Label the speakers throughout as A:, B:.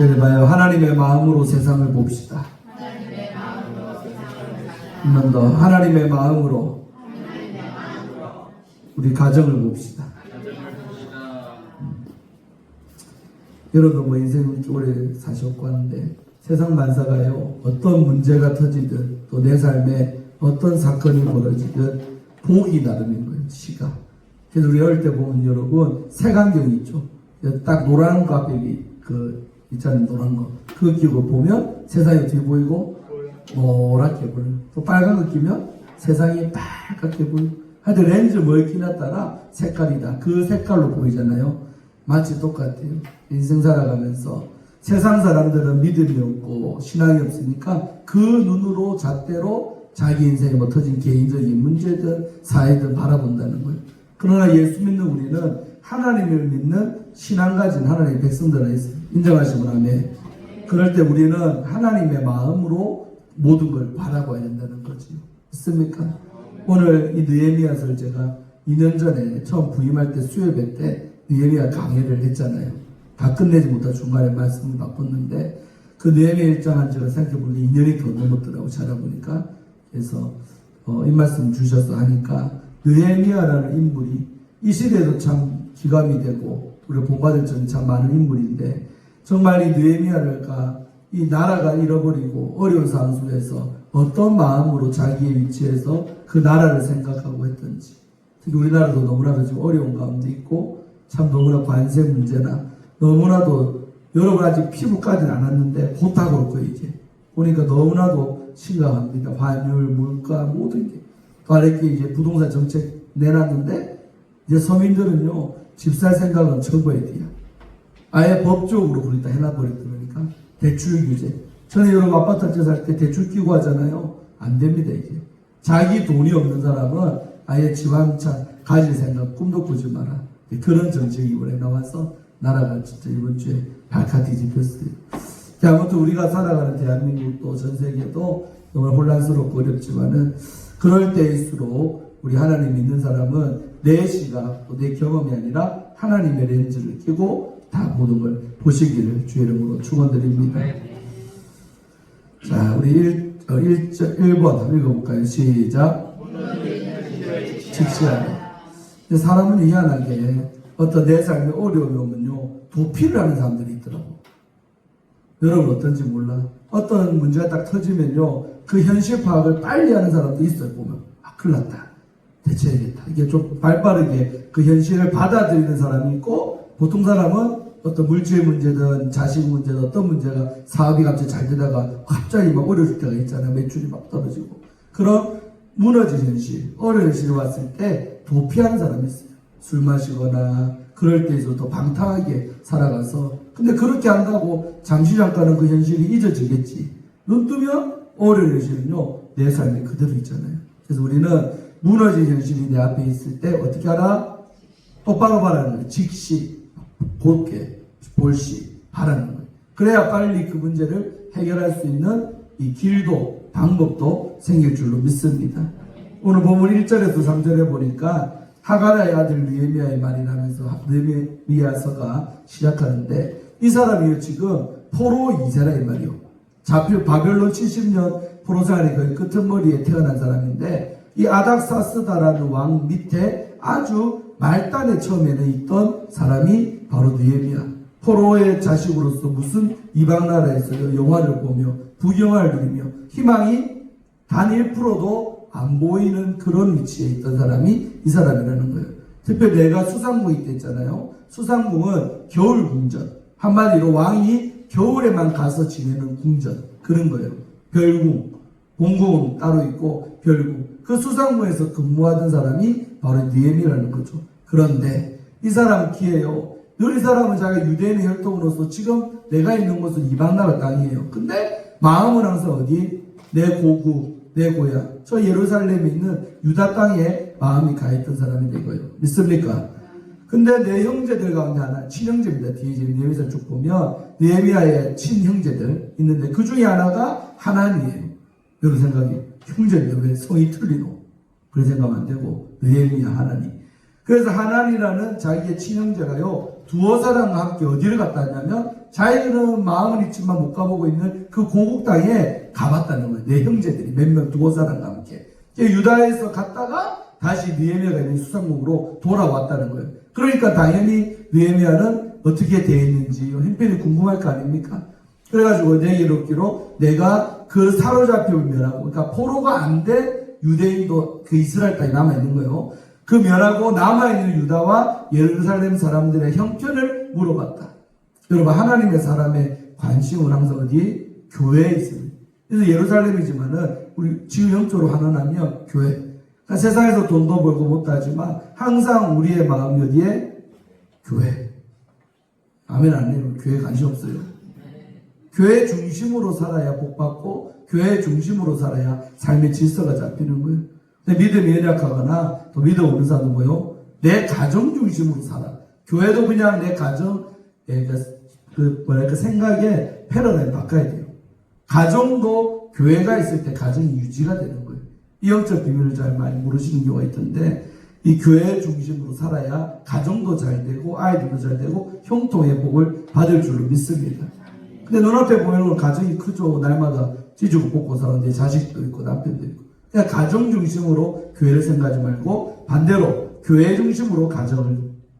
A: 그래봐요. 하나님의 마음으로 세상을 봅시다. 한 번 더. 하나님의 마음으로 우리 가정을 봅시다. 여러분 뭐 인생 오래 사셨고 하는데 세상 만사가요, 어떤 문제가 터지든 또 내 삶에 어떤 사건이 벌어지든 보기 나름인 거예요. 시가. 그래서 우리 어릴 때 보면 여러분 색안경이 있죠. 딱 노란 거 앞에 있잖아요. 노란 거. 그거 끼고 보면 세상이 어떻게 보이고 노랗게 보여요. 또 빨간 거 끼면 세상이 빨갛게 보여요. 하여튼 렌즈 뭘 끼나 따라 색깔이다. 그 색깔로 보이잖아요. 마치 똑같아요. 인생 살아가면서 세상 사람들은 믿음이 없고 신앙이 없으니까 그 눈으로 잣대로 자기 인생에 뭐 터진 개인적인 문제든 사회든 바라본다는 거예요. 그러나 예수 믿는 우리는 하나님을 믿는 신앙 가진 하나님의 백성들을 인정하시면 아멘. 그럴 때 우리는 하나님의 마음으로 모든 걸 바라봐야 된다는 거죠. 있습니까? 오늘 이 느헤미야서를 제가 2년 전에 처음 부임할 때 수요예배 때 느헤미야 강의를 했잖아요. 다 끝내지 못하고 중간에 말씀을 바꿨는데 그 느헤미야 1장 한 절을 생각해보니 2년이 더 넘었더라고 찾아보니까. 그래서 이 말씀 주셔서 하니까 느헤미야라는 인물이 이 시대에도 참 기감이 되고 우리가 본받을 점이 참 많은 인물인데 정말 이 느헤미야가 이 나라가 잃어버리고 어려운 상황 속에서 어떤 마음으로 자기의 위치에서 그 나라를 생각하고 했던지, 특히 우리나라도 너무나도 지금 어려운 가운데 있고 참 너무나 관세 문제나 너무나도 여러분 아직 피부까지는 안 왔는데 곧 다가올 거예요. 이제 보니까 너무나도 심각합니다. 환율, 물가 모든 게. 또 아랫게 이제 부동산 정책 내놨는데 이제 서민들은요 집 살 생각은 접어야 돼요. 아예 법적으로 그렇다 해놔버렸다니까. 대출 규제. 전에 여러분 아파트 한 채 살 때 대출 끼고 하잖아요. 안 됩니다 이게. 자기 돈이 없는 사람은 아예 집 한 채 가질 생각 꿈도 꾸지 마라. 그런 정책이 이번에 나와서 나라가 진짜 이번 주에 발칵 뒤집혔어요. 아무튼 우리가 살아가는 대한민국도 전 세계도 정말 혼란스럽고 어렵지만은 그럴 때일수록 우리 하나님 믿는 사람은 내 시각 또 내 경험이 아니라 하나님의 렌즈를 끼고 다 모든 걸 보시기를 주의 이름으로 축원드립니다. 자, 우리 1번 읽어볼까요? 시작. 직시하라. 사람은 희한하게 어떤 내 삶에 어려움이 오면요 도피를 하는 사람들이 있더라고. 여러분 어떤지 몰라. 어떤 문제가 딱 터지면요 그 현실 파악을 빨리 하는 사람도 있어요. 보면 큰일 났다. 대처해야겠다. 이게 좀 발빠르게 그 현실을 받아들이는 사람이 있고, 보통 사람은 어떤 물질 문제든 자식 문제든 어떤 문제가 사업이 갑자기 잘 되다가 갑자기 막 어려질 때가 있잖아요. 매출이 막 떨어지고. 그런 무너진 현실, 어려운 현실이 왔을 때 도피하는 사람이 있어요. 술 마시거나 그럴 때에서도 방탕하게 살아가서. 근데 그렇게 한다고 잠시 잠깐은 그 현실이 잊어지겠지. 눈 뜨면 어려운 현실은요 내 삶이 그대로 있잖아요. 그래서 우리는 무너진 현실이 내 앞에 있을 때 어떻게 하라? 똑바로 바라는 거예요. 즉시 곧게 볼시 바라는 거예요. 그래야 빨리 그 문제를 해결할 수 있는 이 길도 방법도 생길 줄로 믿습니다. 오늘 본문 1절에서 3절에 보니까 하가랴의 아들 느헤미야의 말이 나면서 느헤미야서가 시작하는데 이 사람이 지금 포로 2세라 이 말이요. 잡혀 바벨론 70년 포로 생활의 거의 끄트머리에 태어난 사람인데 이 아닥사스다라는 왕 밑에 아주 말단에 처음에는 있던 사람이 바로 느헤미야. 포로의 자식으로서 무슨 이방 나라에서 영화를 보며 부경화를 누리며 희망이 단 1%도 안 보이는 그런 위치에 있던 사람이 이 사람이라는 거예요. 특별히 내가 수상궁에 있댔잖아요. 수상궁은 겨울 궁전. 한마디로 왕이 겨울에만 가서 지내는 궁전. 그런 거예요. 별궁. 본궁은 따로 있고 별궁. 그 수상궁에서 근무하던 사람이 바로 느헤미야라는 거죠. 그런데 이 사람 기회요. 늘 이 사람은 자기가 유대인의 혈통으로서 지금 내가 있는 곳은 이방 나라 땅이에요. 근데 마음은 항상 어디? 내 고국, 내 고향. 저 예루살렘에 있는 유다 땅에 마음이 가있던 사람이 되고요. 믿습니까? 근데 내 형제들 가운데 하나, 친형제입니다. 뒤에 지금 느헤미야서 쭉 보면 느헤미야의 친형제들 있는데 그 중에 하나가 하나님이에요. 여러분 생각이 형제인데 왜 성이 틀리노? 그런 생각 안 되고 느헤미야 하나님. 그래서 하난이라는 자기의 친형제가요, 두어 사람과 함께 어디를 갔다 왔냐면, 자기는 마음은 있지만 못 가보고 있는 그 고국 땅에 가봤다는 거예요. 내 형제들이 몇 명 두어 사람과 함께. 유다에서 갔다가 다시 느헤미야가 있는 수상국으로 돌아왔다는 거예요. 그러니까 당연히 느헤미야는 어떻게 되어 있는지 형편이 궁금할 거 아닙니까? 그래가지고 내기로 내가 그 사로잡힘을 면하고, 그러니까 포로가 안 된 유대인도 그 이스라엘 땅에 남아있는 거예요. 그 면하고 남아있는 유다와 예루살렘 사람들의 형편을 물어봤다. 여러분, 하나님의 사람의 관심은 항상 어디? 교회에 있습니다. 그래서 예루살렘이지만은 우리 지금 영적으로 하나님이면 교회. 그러니까 세상에서 돈도 벌고 못도 하지만 항상 우리의 마음이 어디에? 교회. 아멘 안 해요. 교회 관심 없어요. 교회 중심으로 살아야 복받고 교회 중심으로 살아야 삶의 질서가 잡히는 거예요. 근데 믿음이 연약하거나 또 믿음 없는 사람은 뭐요? 내 가정 중심으로 살아. 교회도 그냥 내 가정, 그 생각의 패러다임 바꿔야 돼요. 가정도 교회가 있을 때 가정이 유지가 되는 거예요. 이 영적 비밀을 잘 많이 모르시는 경우가 있던데, 이 교회 중심으로 살아야 가정도 잘 되고 아이들도 잘 되고 형통의 복을 받을 줄로 믿습니다. 근데 눈앞에 보이는 가정이 크죠. 날마다 찢고 뽑고 사는데 자식도 있고 남편도 있고. 그냥 가정 중심으로 교회를 생각하지 말고 반대로 교회 중심으로 가정을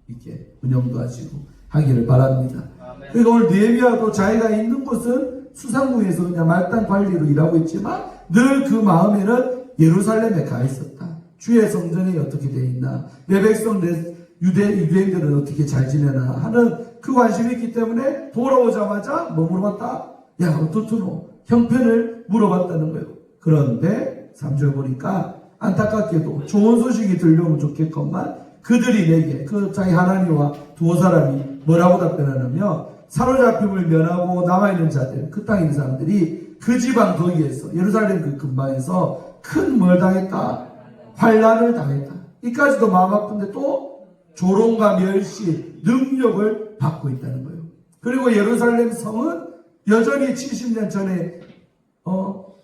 A: 이렇게 운영도 하시고 하기를 바랍니다. 그러니까 오늘 느헤미야도 자기가 있는 곳은 수상궁에서 그냥 말단 관리로 일하고 있지만 늘 그 마음에는 예루살렘에 가 있었다. 주의 성전이 어떻게 되어 있나, 내 백성 내 유대인들은 어떻게 잘 지내나 하는 그 관심이 있기 때문에 돌아오자마자 뭐 물어봤다? 야, 어떻노? 형편을 물어봤다는 거예요. 그런데 3절 보니까 안타깝게도 좋은 소식이 들려오면 좋겠건만 그들이 내게, 그 자기 하나님과 두어 사람이 뭐라고 답변하냐면, 사로잡힘을 면하고 남아있는 자들, 그 땅에 있는 사람들이 그 지방 거기에서 예루살렘 그 근방에서 큰 뭘 당했다? 환란을 당했다. 이까지도 마음 아픈데 또 조롱과 멸시, 능력을 받고 있다는 거예요. 그리고 예루살렘 성은 여전히 70년 전에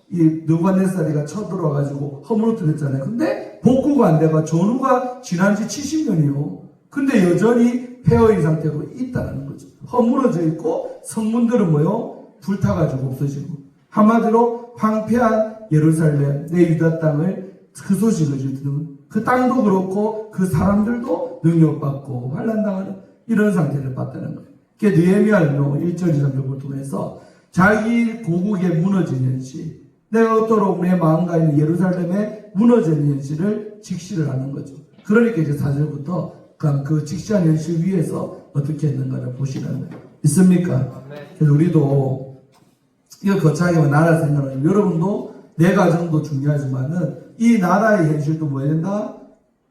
A: 이 느부갓네살이가 쳐들어와가지고 허물어뜨렸잖아요. 근데 복구가 안 되고 전후가 지난 지 70년이요. 근데 여전히 폐허인 상태로 있다는 거죠. 허물어져 있고 성문들은 뭐요? 불타가지고 없어지고. 한마디로 황폐한 예루살렘, 내 유다 땅을 그 소식을 듣는, 그 땅도 그렇고 그 사람들도 능력받고 환난당하는 이런 상태를 봤다는 거예요. 그게 느헤미야는 1절 2절을 통해서 자기 고국에 무너진 현실, 내가 어떠록 내 마음과 있는 예루살렘에 무너진 현실을 직시를 하는 거죠. 그러니까 이제 4절부터 그 직시한 현실 위에서 어떻게 했는가를 보시라는 거예요. 있습니까? 그래서 우리도 이거 거창하게 나라 생각하면 여러분도 내 가정도 중요하지만은 이 나라의 현실도 뭐 해야 된다?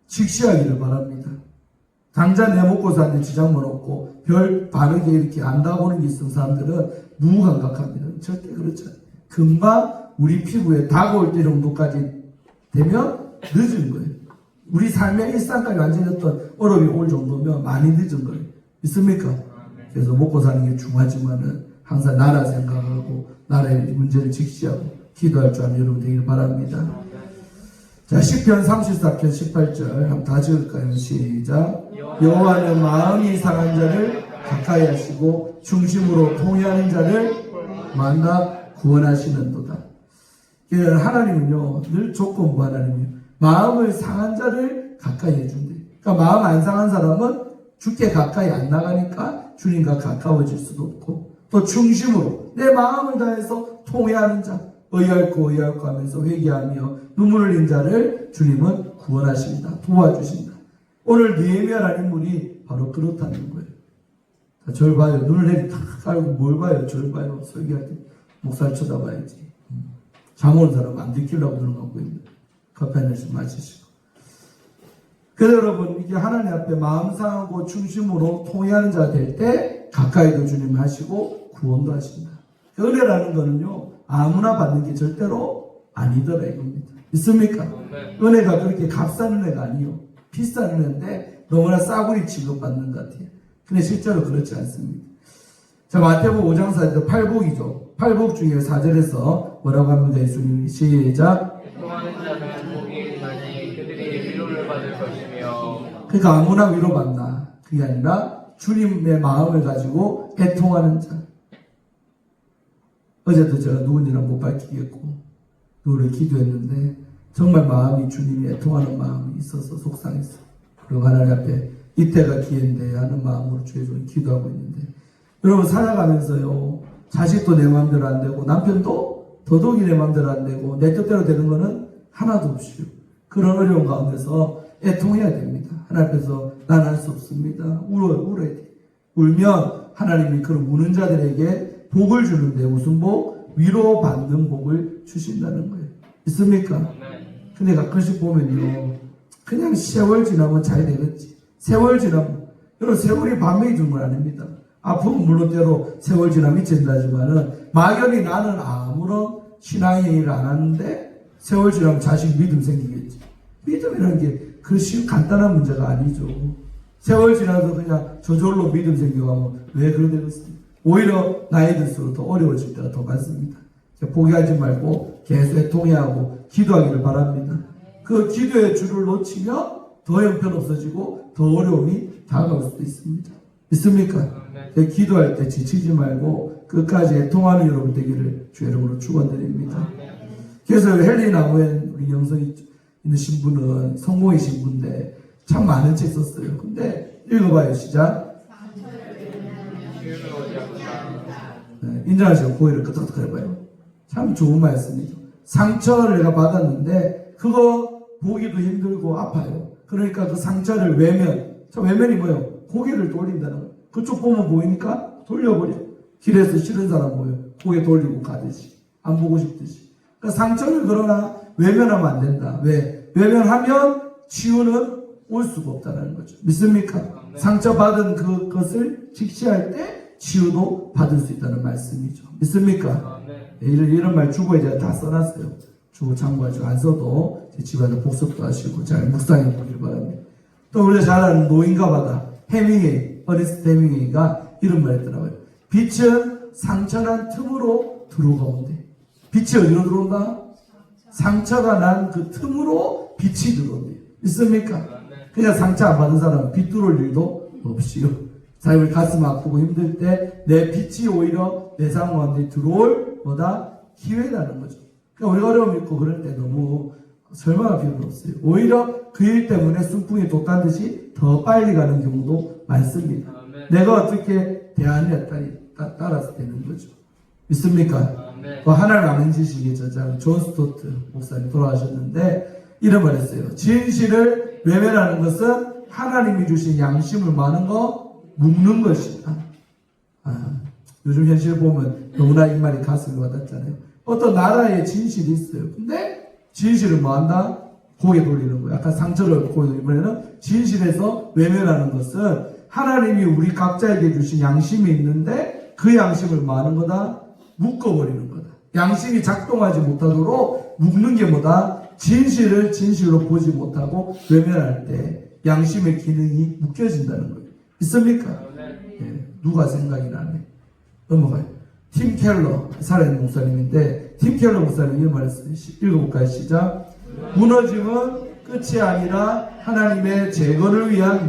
A: 직시하기를 바랍니다. 당장 내 먹고 사는데 지장만 없고 별 바르게 이렇게 안다보는 게 있는 사람들은 무감각합니다. 절대 그렇지 않아요. 금방 우리 피부에 다가올 때 정도까지 되면 늦은 거예요. 우리 삶의 일상까지 완전히 어떤 어려움이 올 정도면 많이 늦은 거예요. 있습니까? 그래서 먹고 사는 게 중요하지만은 항상 나라 생각하고 나라의 문제를 직시하고 기도할 줄 아는 여러분 되기를 바랍니다. 자, 시편 34편 18절 한번 다 지을까요? 시작. 여호와는 마음이 상한 자를 가까이 하시고 중심으로 통회하는 자를 만나 구원하시는도다. 하나님은요 늘 조건부 하나님이에요. 마음을 상한 자를 가까이 해준대. 그러니까 마음 안 상한 사람은 주께 가까이 안 나가니까 주님과 가까워질 수도 없고, 또 중심으로 내 마음을 다해서 통회하는 자, 의할고 하면서 회개하며 눈물을 흘린 자를 주님은 구원하신다, 도와주신다. 오늘 느헤미야라는 인물이 바로 그렇다는 거예요. 자, 절 봐요. 눈을 내리 탁 깔고 뭘 봐요? 절 봐요. 설교할 때 목살 쳐다봐야지. 잠 오는 사람 안 들키려고 눈을 감고 있는 커피 한 잔씩 마시시고. 그래서 여러분, 이게 하나님 앞에 마음 상하고 중심으로 통회하는 자가 될 때 가까이도 주님이 하시고 구원도 하신다. 은혜라는 거는요 아무나 받는 게 절대로 아니더라 이겁니다. 있습니까? 은혜가 그렇게 값싼 은혜가 아니요, 비싼 은혜인데 너무나 싸구리 취급받는 것 같아요. 근데 실제로 그렇지 않습니다. 자, 마태복음 5장 4절 8복이죠. 8복 중에 4절에서 뭐라고 합니다. 예수님이 시작.
B: 통하는 자는 복이 있나니 그들이 위로를 받을 것이며.
A: 그러니까 아무나 위로받나. 그게 아니라 주님의 마음을 가지고 애통하는 자. 어제도 제가 누군지는 못 밝히겠고 누구를 기도했는데 정말 마음이 주님이 애통하는 마음이 있어서 속상했어요. 그리고 하나님 앞에 이때가 기회인데 하는 마음으로 주의 종이 기도하고 있는데, 여러분 살아가면서요, 자식도 내 마음대로 안 되고 남편도 더더욱이 내 마음대로 안 되고 내 뜻대로 되는 거는 하나도 없이요. 그런 어려운 가운데서 애통해야 됩니다. 하나님 앞에서 난 할 수 없습니다. 울어야 돼. 울면 하나님이 그런 우는 자들에게 복을 주는데, 무슨 복? 위로받는 복을 주신다는 거예요. 있습니까? 근데 가끔씩 보면요, 그냥 세월 지나면 잘 되겠지. 세월 지나면, 여러분 세월이 반명이 준 건 아닙니다. 아픔은 물론 때로 세월 지나면 잊힌다지만은, 막연히 나는 아무런 신앙의 일을 안 하는데 세월 지나면 자식 믿음 생기겠지. 믿음이라는 게 그 쉬운 간단한 문제가 아니죠. 세월 지나서 그냥 저절로 믿음 생겨가면 왜 그래 되겠습니까? 오히려 나이 들수록 더 어려워질 때가 더 많습니다. 포기하지 말고 계속 애통해하고 기도하기를 바랍니다. 그 기도의 줄을 놓치면 더 형편없어지고 더 어려움이 다가올 수도 있습니다. 있습니까? 기도할 때 지치지 말고 끝까지 애통하는 여러분 되기를 주의 이름으로 축원드립니다. 그래서 헨리 나무엔 우리 영성이 있는 신부는 성공이신 분인데 참 많은 책 썼어요. 근데 읽어봐요. 시작. 네, 인정하시고 고개를 끄덕끄덕 해봐요. 참 좋은 말씀이죠. 상처를 내가 받았는데 그거 보기도 힘들고 아파요. 그러니까 그 상처를 외면이 뭐예요? 고개를 돌린다는 거예요. 그쪽 보면 보이니까 돌려버려. 길에서 싫은 사람 보여. 고개 돌리고 가듯이. 안 보고 싶듯이. 그러니까 상처를 그러나 외면하면 안 된다. 왜? 외면하면 치유는 올 수가 없다는 거죠. 믿습니까? 네. 상처받은 그것을 직시할 때 치유도 받을 수 있다는 말씀이죠. 믿습니까? 네. 이런 말 주보에 제가 다 써놨어요. 주보 참고하시고 안 써도 제 집안에 복습도 하시고 잘 묵상해 보길 바랍니다. 또 우리가 잘 아는 노인과 바다 어니스트 해밍웨이가 이런 말 했더라고요. 빛은 상처난 틈으로 들어가온대. 빛이 어디로 들어온다? 상처가 난 그 틈으로 빛이 들어온대요. 있습니까? 그냥 상처 안 받은 사람은 빛 들어올 일도 없이요. 자기 가슴 아프고 힘들 때 내 빛이 오히려 내 삶 가운데 들어올 기회라는 거죠. 그러니까 우리가 어려움 있고 그럴 때 너무 절망할 필요는 없어요. 오히려 그 일 때문에 순풍이 돋단 듯이 더 빨리 가는 경우도 많습니다. 내가 어떻게 대하느냐에 따라서 되는 거죠. 믿습니까? 하나님 아는 지식의 저자 존 스토트 목사님 돌아가셨는데 이런 말 했어요. 진실을 외면하는 것은 하나님이 주신 양심을 많은 거 묵는 것이다. 요즘 현실을 보면 너무나 이 말이 가슴에 와닿잖아요. 어떤 나라에 진실이 있어요. 근데 진실을 뭐 한다? 고개 돌리는 거예요. 아까 상처를 고개 돌리면 진실에서 외면하는 것은 하나님이 우리 각자에게 주신 양심이 있는데 그 양심을 뭐 하는 거다? 묶어버리는 거다. 양심이 작동하지 못하도록 묶는 게 뭐다? 진실을 진실로 보지 못하고 외면할 때 양심의 기능이 묶여진다는 거예요. 있습니까? 네. 누가 생각이 나네. 넘어가요. 팀 켈러, 살아있는 목사님인데 팀 켈러 목사님이 이런 말 했어요. 읽어볼까요? 시작. 무너짐은 끝이 아니라 하나님의 재건을 위한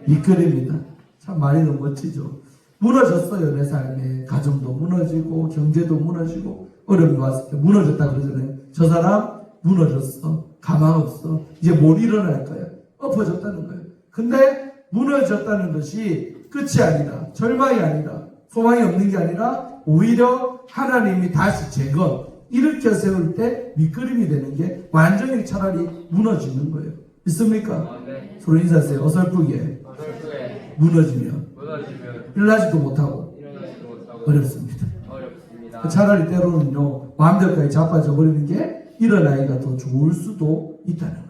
A: 이끌입니다. 참 말이 너무 멋지죠. 무너졌어요. 내 삶에 가정도 무너지고 경제도 무너지고 어려움이 왔을 때 무너졌다 그러잖아요. 저 사람 무너졌어. 가망 없어. 이제 못 일어날 거야. 엎어졌다는 거예요. 근데 무너졌다는 것이 끝이 아니라 절망이 아니라 소망이 없는 게 아니라 오히려 하나님이 다시 재건 일으켜 세울 때 밑그림이 되는 게 완전히 차라리 무너지는 거예요. 있습니까? 네. 서로 인사하세요. 어설프게 무너지면 일어나지도 못하고 어렵습니다. 차라리 때로는요 마음대로까지 자빠져 버리는 게 일어나기가 더 좋을 수도 있다는 거예요.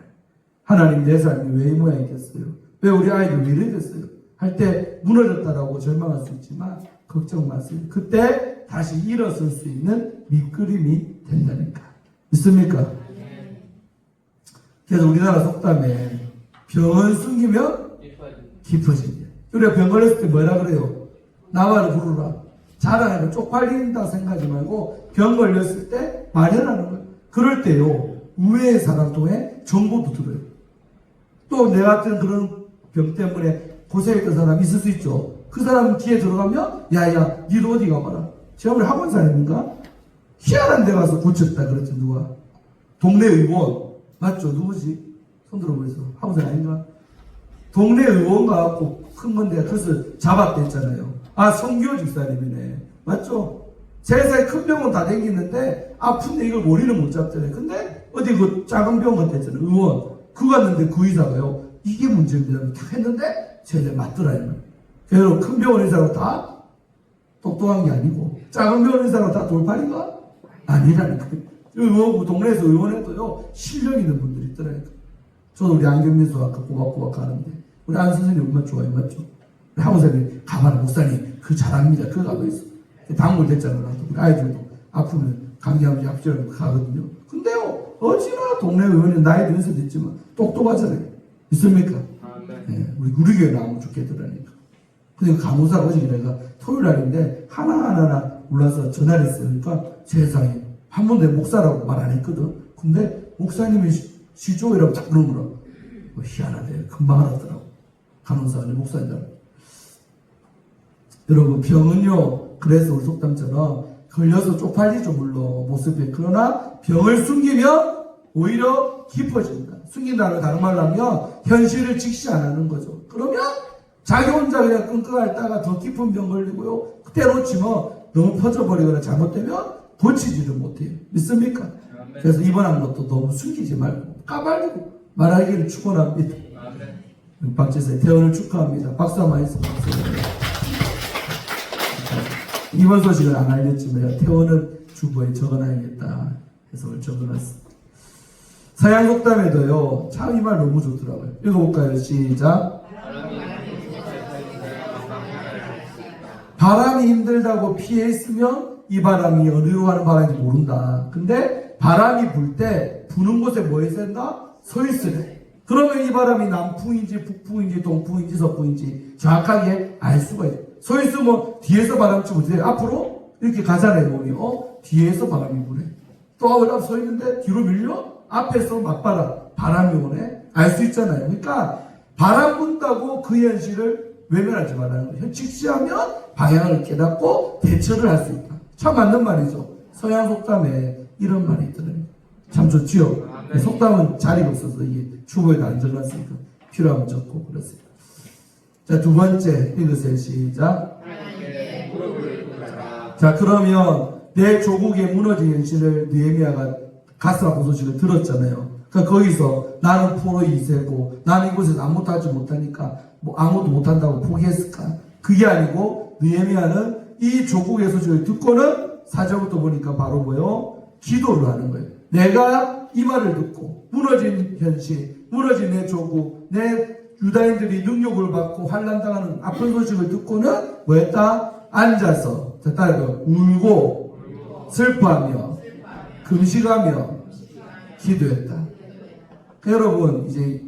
A: 하나님 내 삶이 왜 이 모양이겠어요? 왜 우리 아이들 왜 이러겠어요? 할 때 무너졌다라고 절망할 수 있지만 걱정 마세요. 그때 다시 일어설 수 있는 밑그림이 된다니까. 있습니까? 그래서 우리나라 속담에 병은 숨기면 깊어진다. 우리가 병 걸렸을 때 뭐라 그래요? 나와를 부르라. 자랑해라. 쪽팔린다 생각하지 말고 병 걸렸을 때 마련하는 거예요. 그럴 때요 우회의 사람 통해 정보도 들어요. 또 내 같은 그런 병 때문에 고생했던 사람 있을 수 있죠. 그 사람 뒤에 들어가면 야야 니도 어디 가봐라. 제가 우리 학원사님인가? 희한한 데 가서 고쳤다 그랬죠. 누가? 동네 의원 맞죠? 누구지? 손 들어보세요. 학원사 아닌가? 동네 의원 가갖고 큰 건데 그래서 잡았다 했잖아요. 아 성교 집사님이네. 맞죠? 세상에 큰 병원 다 댕기는데 아픈데 이걸 머리는 못 잡잖아요. 근데 어디 그 작은 병원 같다 했잖아요. 의원. 그거 갔는데 그 의사가요. 이게 문제입니다. 탁 했는데 쟤네 맞더라요. 여러분 큰 병원 의사가 다 똑똑한 게 아니고 작은 병원 의사가 다 돌팔인가? 아니라니까. 의원, 동네에서 의원해도요 실력 있는 분들이 있더라니까. 저도 우리 안경민수 아까 꼬박꼬박 가는데 우리 안 선생님 얼마나 좋아요. 맞죠? 우리 하원 선생님 가봐라 목사님 그거 잘합니다. 그거 가고 있어. 단골 됐잖아요. 우리 아이들도 아프면 감기하면 약주라고 가거든요. 근데요 어찌나 동네 의원이 나이도 연세 됐지만 똑똑하잖아요. 있습니까? 네, 우리 교회 나오면 좋겠더라니까. 근데 간호사가 어제 내가 토요일 날인데 하나하나 몰라서 전화를 했어요. 그러니까 세상에 한 번도 목사라고 말 안 했거든. 근데 목사님이 시조이라고 딱 그러더라고. 희한하네. 금방 알았더라고. 간호사가 목사님. 여러분 병은요 그래서 우리 속담처럼 걸려서 쪽팔리죠 물론 모습에. 그러나 병을 숨기면 오히려 깊어진다. 숨긴다는 다른 말로 하면 현실을 직시 안 하는 거죠. 그러면 자기 혼자 그냥 끙끙 앓다가 더 깊은 병 걸리고요. 때려치면 너무 퍼져버리거나 잘못되면 고치지도 못해요. 믿습니까? 그래서 이번한 것도 너무 숨기지 말고 까발리고 말하기를 축원합니다. 박지세 태어를 축하합니다. 박수 한번 해주세요. 이번 소식을 안 알렸지만 태어는 주보에 적어놔야겠다 해서 적어놨습니다. 서양 속담에도요 참 이 말 너무 좋더라고요. 읽어볼까요? 시작. 바람이 힘들다고 피해 있으면 이 바람이 어디로 가는 바람인지 모른다. 근데 바람이 불 때 부는 곳에 뭐 있어야 된다? 서 있으래. 그러면 이 바람이 남풍인지 북풍인지 동풍인지 서풍인지 정확하게 알 수가 있어요. 서 있으면 뒤에서 바람 치고 이제 앞으로 이렇게 가잖아요. 몸이. 뒤에서 바람이 부네. 또 앞에 서 있는데 뒤로 밀려 앞에서 맞바람 바람이 오네. 알 수 있잖아요. 그러니까 바람 분다고 그 현실을 외면하지 말라는 거예요. 직시하면 방향을 깨닫고 대처를 할 수 있다. 참 맞는 말이죠. 서양 속담에 이런 말이 있더라고요. 참 좋지요. 속담은 자리가 없어서 이게 주보에도 안 적어놨으니까 필요하면 적고 그렇습니다. 자, 두 번째 읽으세요. 시작. 자, 그러면 내 조국의 무너진 현실을 느헤미야가 가스 아픈 소식을 들었잖아요. 그러니까 거기서 나는 포로 2세고 나는 이곳에서 아무것도 하지 못하니까 뭐 아무것도 못한다고 포기했을까? 그게 아니고 느헤미야는 이 조국의 소식을 듣고는 4절부터 보니까 바로 뭐요? 기도를 하는 거예요. 내가 이 말을 듣고 무너진 현실, 무너진 내 조국, 내 유다인들이 능욕을 받고 환난당하는 아픈 소식을 듣고는 뭐했다? 앉아서 따라서 울고 슬퍼하며 금식하며 기도했다. 여러분 이제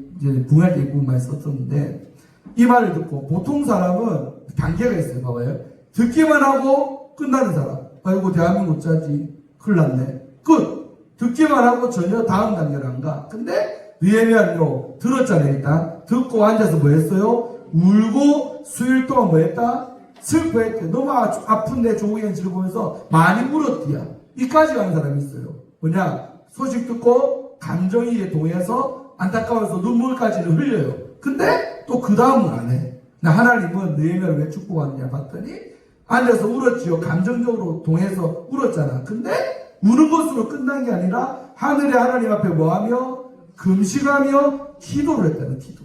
A: 붕할 때 이 부분 많이 썼었는데 이 말을 듣고 보통 사람은 단계가 있어요. 봐봐요. 듣기만 하고 끝나는 사람. 아이고 대한민국 짜지 큰일 났네. 끝. 듣기만 하고 전혀 다음 단계를 안 가. 근데 느헤미야는요 들었잖아요. 일단 듣고 앉아서 뭐 했어요? 울고 수일 동안 뭐 했다? 슬퍼했대. 너무 아픈 내 조국의 현실을 보면서 많이 울었디야. 이까지 가는 사람이 있어요. 뭐냐? 소식 듣고 감정이에 동해서 안타까워서 눈물까지는 흘려요. 근데 또 그 다음은 안 해. 하나님은 느헤미야를 왜 축복하느냐 봤더니 앉아서 울었지요. 감정적으로 동해서 울었잖아. 근데 우는 것으로 끝난 게 아니라 하늘의 하나님 앞에 뭐하며 금식하며 기도를 했다는 기도.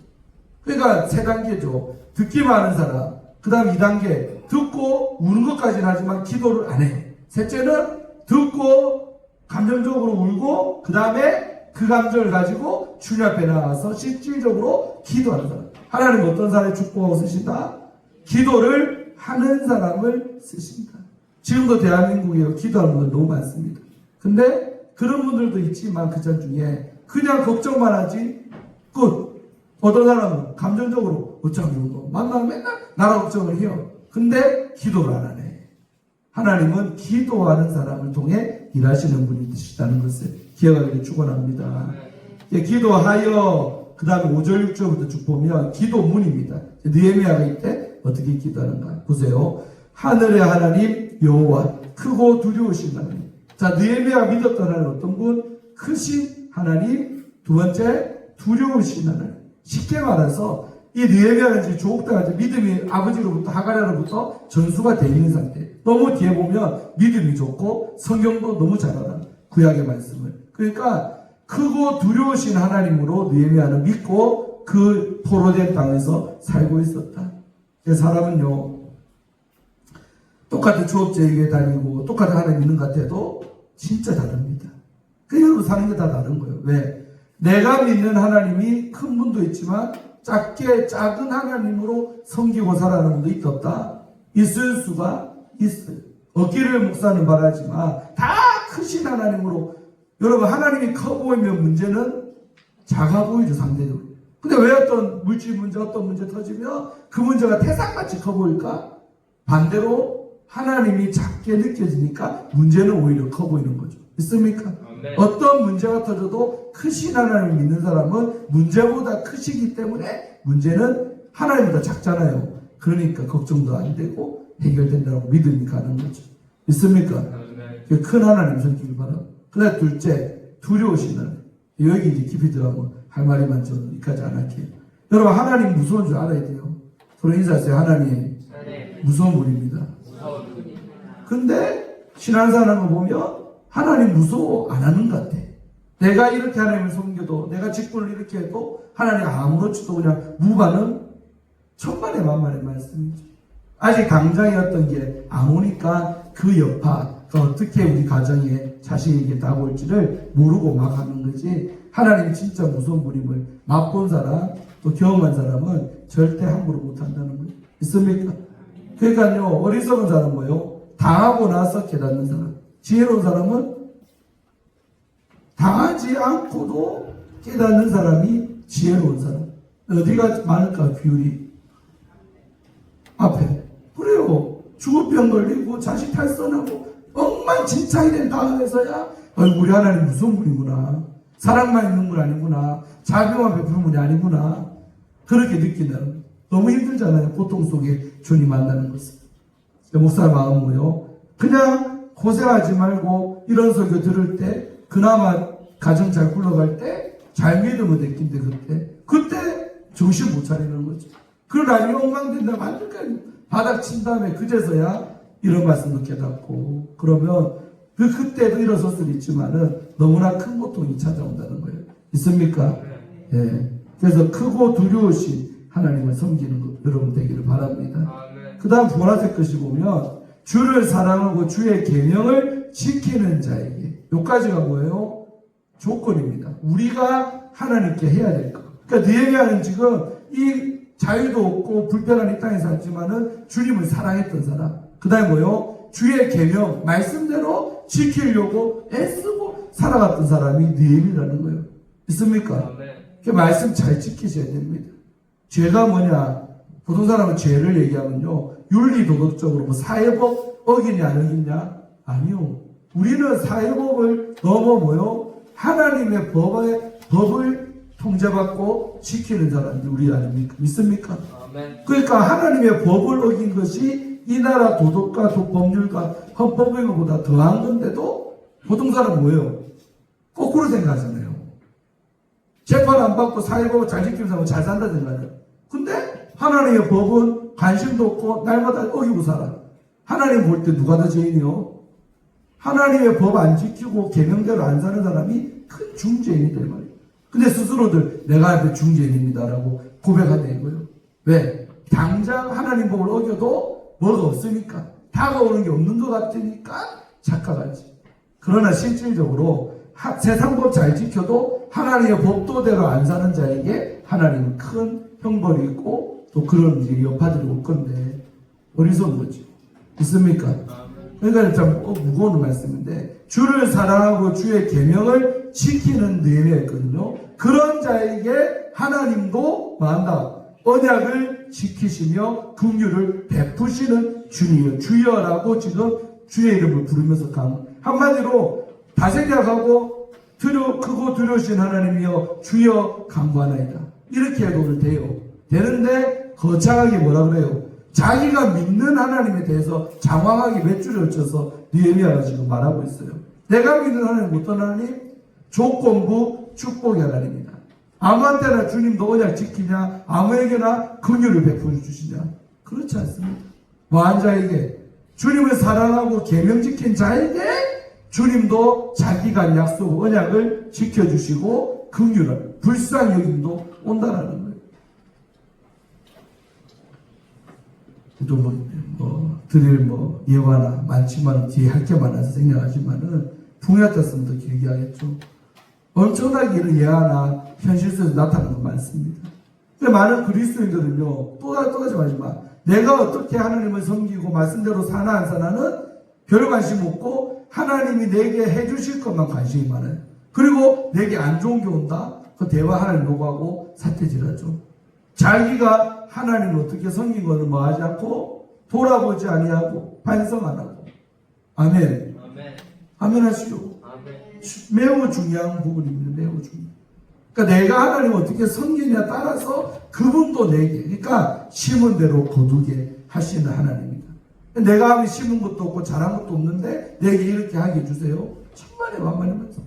A: 그러니까 세 단계죠. 듣기만 하는 사람. 그 다음 2단계 듣고 우는 것까지는 하지만 기도를 안 해. 셋째는 듣고 감정적으로 울고 그 다음에 그 감정을 가지고 주님 앞에 나와서 실질적으로 기도하는 사람. 하나님은 어떤 사람을 축복하고 쓰신다? 기도를 하는 사람을 쓰신다. 지금도 대한민국에 기도하는 분들 너무 많습니다. 근데 그런 분들도 있지만 그 전 중에 그냥 걱정만 하지 끝. 어떤 사람은 감정적으로 어쩌면 뭐 만나면 맨날 나라 걱정을 해요. 근데 기도를 안 하네. 하나님은 기도하는 사람을 통해 일하시는 분이 되시다는 것을 기억하기를 축원합니다. 기도하여 그 다음에 5절 6절부터 쭉 보면 기도문입니다. 느헤미야가 이때 어떻게 기도하는가 보세요. 하늘의 하나님 여호와 크고 두려우신 하나님. 자, 느헤미야가 믿었던 하나님 어떤 분? 크신 하나님. 두 번째 두려우신 하나님. 쉽게 말해서 이 느헤미야는 지금 조국다가 믿음이 아버지로부터 하가랴로부터 전수가 돼 있는 상태. 너무 뒤에 보면 믿음이 좋고 성경도 너무 잘 알아. 구약의 말씀을. 그러니까 크고 두려우신 하나님으로 느헤미야는 믿고 그 포로된 땅에서 살고 있었다. 사람은요, 똑같은 주업제에게 다니고 똑같은 하나님 믿는 것 같아도 진짜 다릅니다. 그 여러분 사는 게 다 다른 거예요. 왜? 내가 믿는 하나님이 큰 분도 있지만 작은 하나님으로 섬기고 살아가는 분도 있었다. 있을 수가 있어요. 얻기를 목사는 바라지만 다 크신 하나님으로. 여러분, 하나님이 커 보이면 문제는 작아 보이죠, 상대적으로. 근데 왜 어떤 물질 문제, 어떤 문제 터지면 그 문제가 태산같이 커 보일까? 반대로 하나님이 작게 느껴지니까 문제는 오히려 커 보이는 거죠. 있습니까? 네. 어떤 문제가 터져도 크신 하나님을 믿는 사람은 문제보다 크시기 때문에 문제는 하나님보다 작잖아요. 그러니까 걱정도 안 되고 해결된다고 믿음이 가는 거죠. 있습니까? 네. 큰 하나님 섬기길 바라고. 그 다음 둘째, 두려우신 하나님. 여기 이제 깊이 들어가면 할 말이 많죠. 여기까지 안 할게요. 여러분, 하나님 무서운 줄 알아야 돼요. 서로 인사하세요. 하나님 무서운 분입니다. 근데 신앙생활하는 거 보면 하나님 무서워 안 하는 것 같아. 내가 이렇게 하나님을 섬겨도, 내가 직분을 이렇게 해도 하나님 아무렇지도 그냥 무반응. 천만의 만만의 말씀이죠. 아직 당장이었던 게 안 오니까 그 여파가 어떻게 우리 가정에 자식에게 다가올지를 모르고 막 하는 거지. 하나님 진짜 무서운 분임을 맛본 사람, 또 경험한 사람은 절대 함부로 못 한다는 거예요. 있습니까? 그러니까요, 어리석은 사람은 뭐예요? 당하고 나서 깨닫는 사람. 지혜로운 사람은 당하지 않고도 깨닫는 사람이 지혜로운 사람. 어디가 많을까, 비율이? 앞에. 그래요. 죽을병 걸리고 자식 탈선하고 엉망진창이 된 다음에서야 우리 하나님 무서운 분이구나. 사랑만 있는 분 아니구나. 자비만 베푸는 분이 아니구나. 그렇게 느낀다는 거예요. 너무 힘들잖아요. 고통 속에 주님 만나는 것은. 목사 마음은요, 그냥 고생하지 말고 이런 설교 들을 때, 그나마 가정 잘 굴러갈 때 잘 믿으면 됐긴데 그때 정신 못 차리는 거죠. 그러나 이 엉망된다 완전까지 바닥 친 다음에 그제서야 이런 말씀도 깨닫고, 그러면 그때도 일어섰을 있지만은 너무나 큰 고통이 찾아온다는 거예요. 있습니까? 예. 그래서 크고 두려우신 하나님을 섬기는 것 여러분 되기를 바랍니다. 그 다음 보라색 것이 보면 주를 사랑하고 주의 계명을 지키는 자에게, 요까지가 뭐예요? 조건입니다. 우리가 하나님께 해야 될 것. 그러니까 느헤미야는 지금 이 자유도 없고 불편한 이 땅에 살지만은 주님을 사랑했던 사람. 그 다음에 뭐요? 주의 계명, 말씀대로 지키려고 애쓰고 살아갔던 사람이 느헤미야라는 거예요. 있습니까? 그 말씀 잘 지키셔야 됩니다. 죄가 뭐냐? 보통 사람은 죄를 얘기하면요, 윤리 도덕적으로 뭐 사회법 어기냐 안 어기냐? 아니요. 우리는 사회법을 넘어 뭐요? 하나님의 법을 통제받고 지키는 사람들이 우리 아닙니까? 믿습니까? 아멘. 그러니까 하나님의 법을 어긴 것이 이 나라 도덕과 법률과 헌법보다 더한 건데도 보통 사람은 뭐예요? 거꾸로 생각하잖아요. 재판 안 받고 사회법을 잘 지키는 사람은 잘 산다 생각해요. 근데 하나님의 법은 관심도 없고 날마다 어기고 살아. 하나님 볼 때 누가 더 죄인이요? 하나님의 법 안 지키고 계명대로 안 사는 사람이 큰 중죄인이다 이 말이에요. 근데 스스로들 내가 앞에 중죄인입니다라고 고백한다 이거예요. 왜? 당장 하나님 법을 어겨도 뭐가 없으니까, 다가오는 게 없는 것 같으니까 착각하지. 그러나 실질적으로 세상 법 잘 지켜도 하나님의 법도대로 안 사는 자에게 하나님은 큰 형벌이 있고 또 그런 이제 여파들이 올 건데 어리석은 거죠. 있습니까? 그러니까 참 무거운 말씀인데, 주를 사랑하고 주의 계명을 지키는 느헤미야였거든요. 그런 자에게 하나님도 뭐한다? 언약을 지키시며 긍휼을 베푸시는 주님이요. 주여라고 지금 주의 이름을 부르면서 한마디로 다생각하고 크고 두려우신 하나님이여 주여 간구하나이다. 이렇게 해도 돼요. 되는데 거창하게 뭐라 그래요? 자기가 믿는 하나님에 대해서 장황하게 몇 줄을 쳐서 느헤미야가 지금 말하고 있어요. 내가 믿는 하나님 어떤 하나님? 조건부 축복의 하나님이다. 아무한테나 주님도 언약 지키냐? 아무에게나 긍휼을 베풀어 주시냐? 그렇지 않습니다. 뭐한 자에게 주님을 사랑하고 계명 지킨 자에게 주님도 자기가 약속 언약을 지켜주시고 긍휼을 불쌍히 여김도 온다라는 거예요. 또 드릴 예화나 많지만 뒤에 할 게 많아서 생략하지만은 붕야 떴으면 더 길게 하겠죠. 엄청나게 이런 예화나 현실 속에서 나타나는 거 많습니다. 근데 많은 그리스도인들은요, 또다시 말하지만 내가 어떻게 하나님을 섬기고 말씀대로 사나 안 사나는 별 관심 없고 하나님이 내게 해주실 것만 관심이 많아요. 그리고 내게 안 좋은 게 온다? 그 대화 하나님 요구하고 사태질하죠. 자기가 하나님을 어떻게 섬긴 것을 하지 않고 돌아보지 아니하고 반성 안 하고. 아멘. 아멘 하시오. 매우 중요한 부분입니다. 매우 중요한. 그러니까 내가 하나님을 어떻게 섬기냐에 따라서 그분도 내게, 그러니까 심은 대로 거두게 하시는 하나님입니다. 내가 하면 심은 것도 없고 잘한 것도 없는데 내게 이렇게 하게 해주세요. 천만에 만만해서.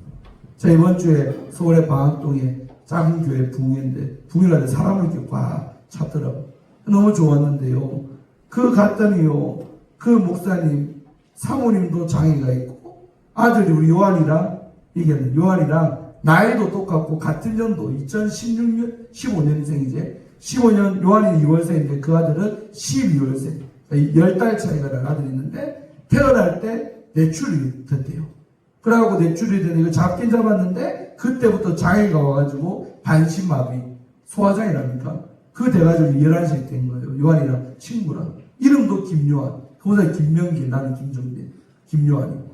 A: 자, 이번 주에 서울의 방학동에 작은 교회 붕인데 붕이라는 사람을 이렇게 꽉 찼더라고요. 너무 좋았는데요. 갔더니요, 그 목사님 사모님도 장애가 있고 아들이 우리 요한이랑 얘기하는 요한이랑 나이도 똑같고 같은 연도 2016년 15년생이제 15년 요한이 2월생인데 그 아들은 12월생 10달 차이가 난 아들이 있는데 태어날 때 뇌출이 됐대요. 그래갖고 뇌출이 되는 이거 잡긴 잡았는데 그때부터 장애가 와가지고 반신마비 소화장애랍니까? 그 돼가지고 11시에 된 거예요. 요한이랑 친구랑. 이름도 김요한. 그보다 김명기, 나는 김정빈. 김요한이.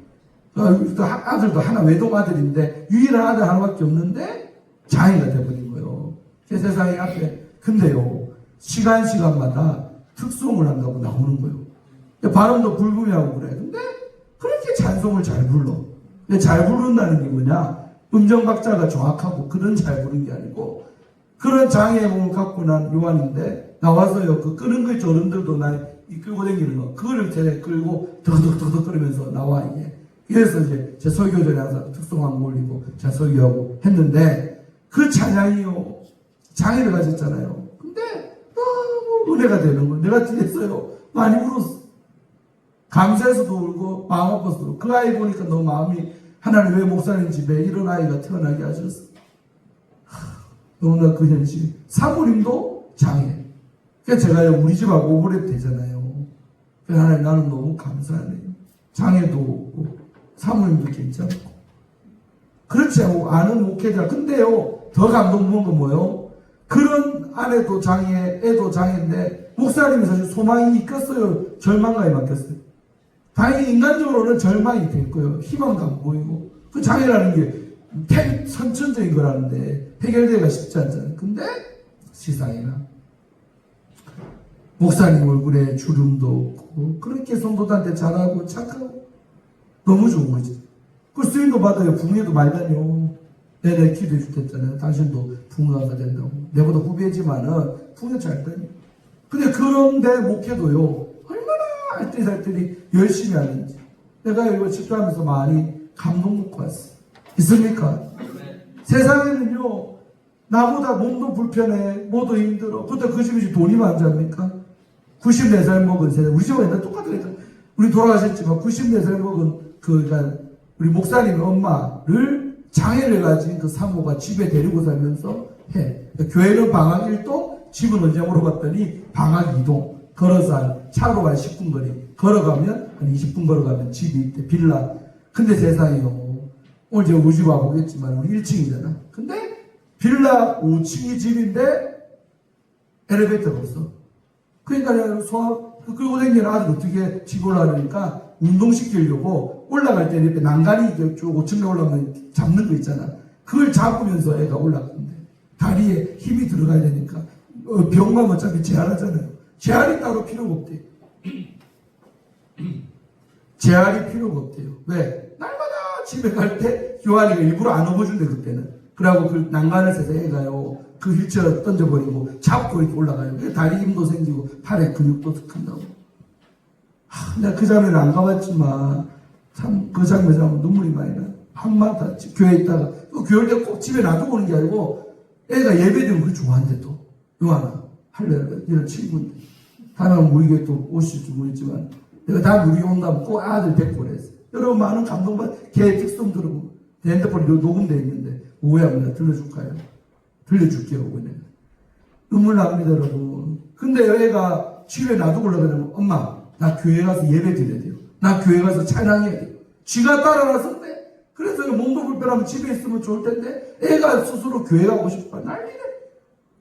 A: 아들도 하나 외동 아들인데 유일한 아들 하나밖에 없는데 장애가 돼버린 거예요. 제 세상에 앞에. 근데요, 시간마다 특송을 한다고 나오는 거예요. 발음도 불분명하고 그래. 근데 그렇게 찬송을 잘 불러. 근데 잘 부른다는 게 뭐냐? 음정박자가 정확하고 그런 잘 부르는 게 아니고 그런 장애를 갖고 난 요한인데 나와서요, 그 끄는 거 있죠. 어른들도 나 끌고 다니는 거. 그거를 제가 끌고 더덕더덕 끓으면서 나와, 이게. 그래서 이제 제 설교 전에 항상 특송한 거 올리고 제가 설교하고 했는데 그 찬양이요, 장애를 가졌잖아요. 근데 너무 은혜가 되는 거예요. 내가 뒤에서요 많이 울었어. 감사해서도 울고 마음 아파서도 울고. 그 아이 보니까 너무 마음이, 하나님 왜 목사님 집에 이런 아이가 태어나게 하셨어. 너무나 그 현실. 사모님도 장애. 그러니까 제가 우리 집하고 오버랩 되잖아요. 그래서 하나님 나는 너무 감사하네요. 장애도 없고 사모님도 괜찮고. 그렇지 않고 아는 목회자. 근데요, 더 감동 먹은 건 뭐예요? 그런 아내도 장애, 애도 장애인데 목사님이 사실 소망이 있겠어요? 절망감이 맡겼어요? 다행히 인간적으로는 절망이 될 거예요. 희망도 안 보이고. 그 장애라는 게 선천적인 거라는데 해결되기가 쉽지 않잖아요. 근데 세상에나 목사님 얼굴에 주름도 없고 그렇게 성도들한테 잘하고 착하고 너무 좋은 거지. 그 쓰임도 받아요. 붕에도 많이 다녀. 내가 기도해 줄 때 있잖아요. 당신도 붕어가 된다고. 내보다 후배지만은 붕에 잘 다녀. 근데 그런데 목회도요, 얼마나 알뜰살뜰히 열심히 하는지 내가 이거 집회하면서 많이 감동 먹고 왔어. 있습니까? 세상에는요, 나보다 몸도 불편해, 뭐도 힘들어. 그때 그 집이 돈이 많지 않습니까? 94살 먹은 세상. 우리 집은 옛날 똑같으니까. 우리 돌아가셨지만 94살 먹은 그러니까 우리 목사님 엄마를 장애를 가진 그 사모가 집에 데리고 살면서 해. 교회는 방학 1동, 집은 언제 물어봤더니 방학 2동. 걸어서 차로 한 10분 거리. 걸어가면 한 20분 걸어가면 집이 있대. 빌라. 근데 세상에요. 오늘 제가 우리 집 와보겠지만 우리 1층이잖아. 근데 빌라 5층이 집인데 엘리베이터가 없어. 그러니까 끌고 다니는 아들 어떻게 집 올라가니까 운동시키려고 올라갈 때 이렇게 난간이 쭉 5층에 올라가면 잡는 거 있잖아. 그걸 잡으면서 애가 올라간대. 다리에 힘이 들어가야 되니까. 병만 어차피 재활하잖아요. 재활이 따로 필요가 없대요. 재활이 필요가 없대요. 왜? 날마다 집에 갈 때 요한이가 일부러 안 업어준대 그때는. 그러고 그 난간을 세서 애가요 그 휠체어 던져버리고 잡고 이렇게 올라가요. 다리 힘도 생기고 팔에 근육도 큰다고. 내가 그 장면을 안 가봤지만 참 그 장면 보면 눈물이 많이 나. 한마다 교회에 있다가 교회 올 때 꼭 집에 놔두고 오는 게 아니고 애가 예배드리면 그걸 좋아한대 또. 요한아 할렐루야 이런 친구인데 다음에 우리 교회 또 오실지 모르겠지만 내가 다음 우리 교회 온다면 꼭 아들 데리고 그랬어. 여러분 많은 감동받 걔 특성 들어보고 내 핸드폰이 녹음되어 있는데 오해하면 내가 들려줄까요? 들려줄게요 그냥. 눈물 납니다 여러분. 근데 애가 집에 놔두고 올라가면 엄마 나 교회 가서 예배 드려야 돼요. 나 교회 가서 찬양해야 돼요. 지가 따라 나섰대. 그래서 몸도 불편하면 집에 있으면 좋을 텐데 애가 스스로 교회 가고 싶어 난리네.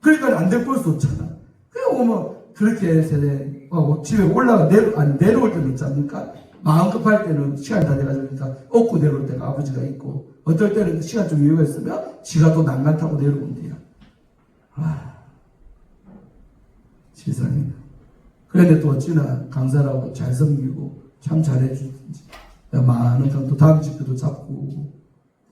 A: 그러니까 안 데리고 올 수 없잖아. 그래 오면 그렇게 세대하고 집에 내려올 때는 있지 않습니까? 마음 급할 때는 시간이 다 돼가지고 업고 내려올 때가 아버지가 있고 어떨 때는 시간 좀 여유가 있으면 지가 또 난간 타고 내려온대요. 세상에. 그런데 또 어찌나 강사라고 잘 섬기고 참 잘해주든지 많은 또 다음 집도 잡고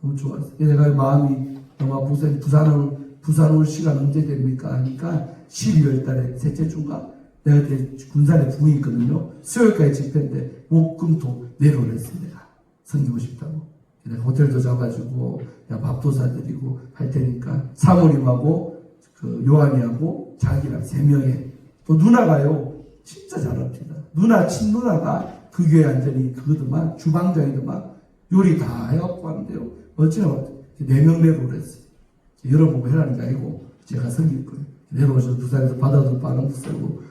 A: 너무 좋았어요. 내가 마음이 너무 아프고 부산 올 시간 언제 됩니까? 하니까 12월 달에 셋째 주인가? 내가 그때 군산에 부흥이 있거든요. 수요일까지 집회인데 목금토 내려오랬어요. 내가 섬기고 싶다고. 내가 호텔도 잡아주고 밥도 사드리고 할 테니까 사모님하고 그 요한이하고 자기랑 3명에 또 누나가요. 진짜 잘합니다. 친누나가 그 교회 완전히 그거더만 주방장이더만 요리 다 해갖고 하는데요. 어찌나 4명 내려오랬어요. 여러분 보고 해라는 게 아니고 제가 섬길 거예요. 내려오셔서 부산에서 바다도 빠는 부산이고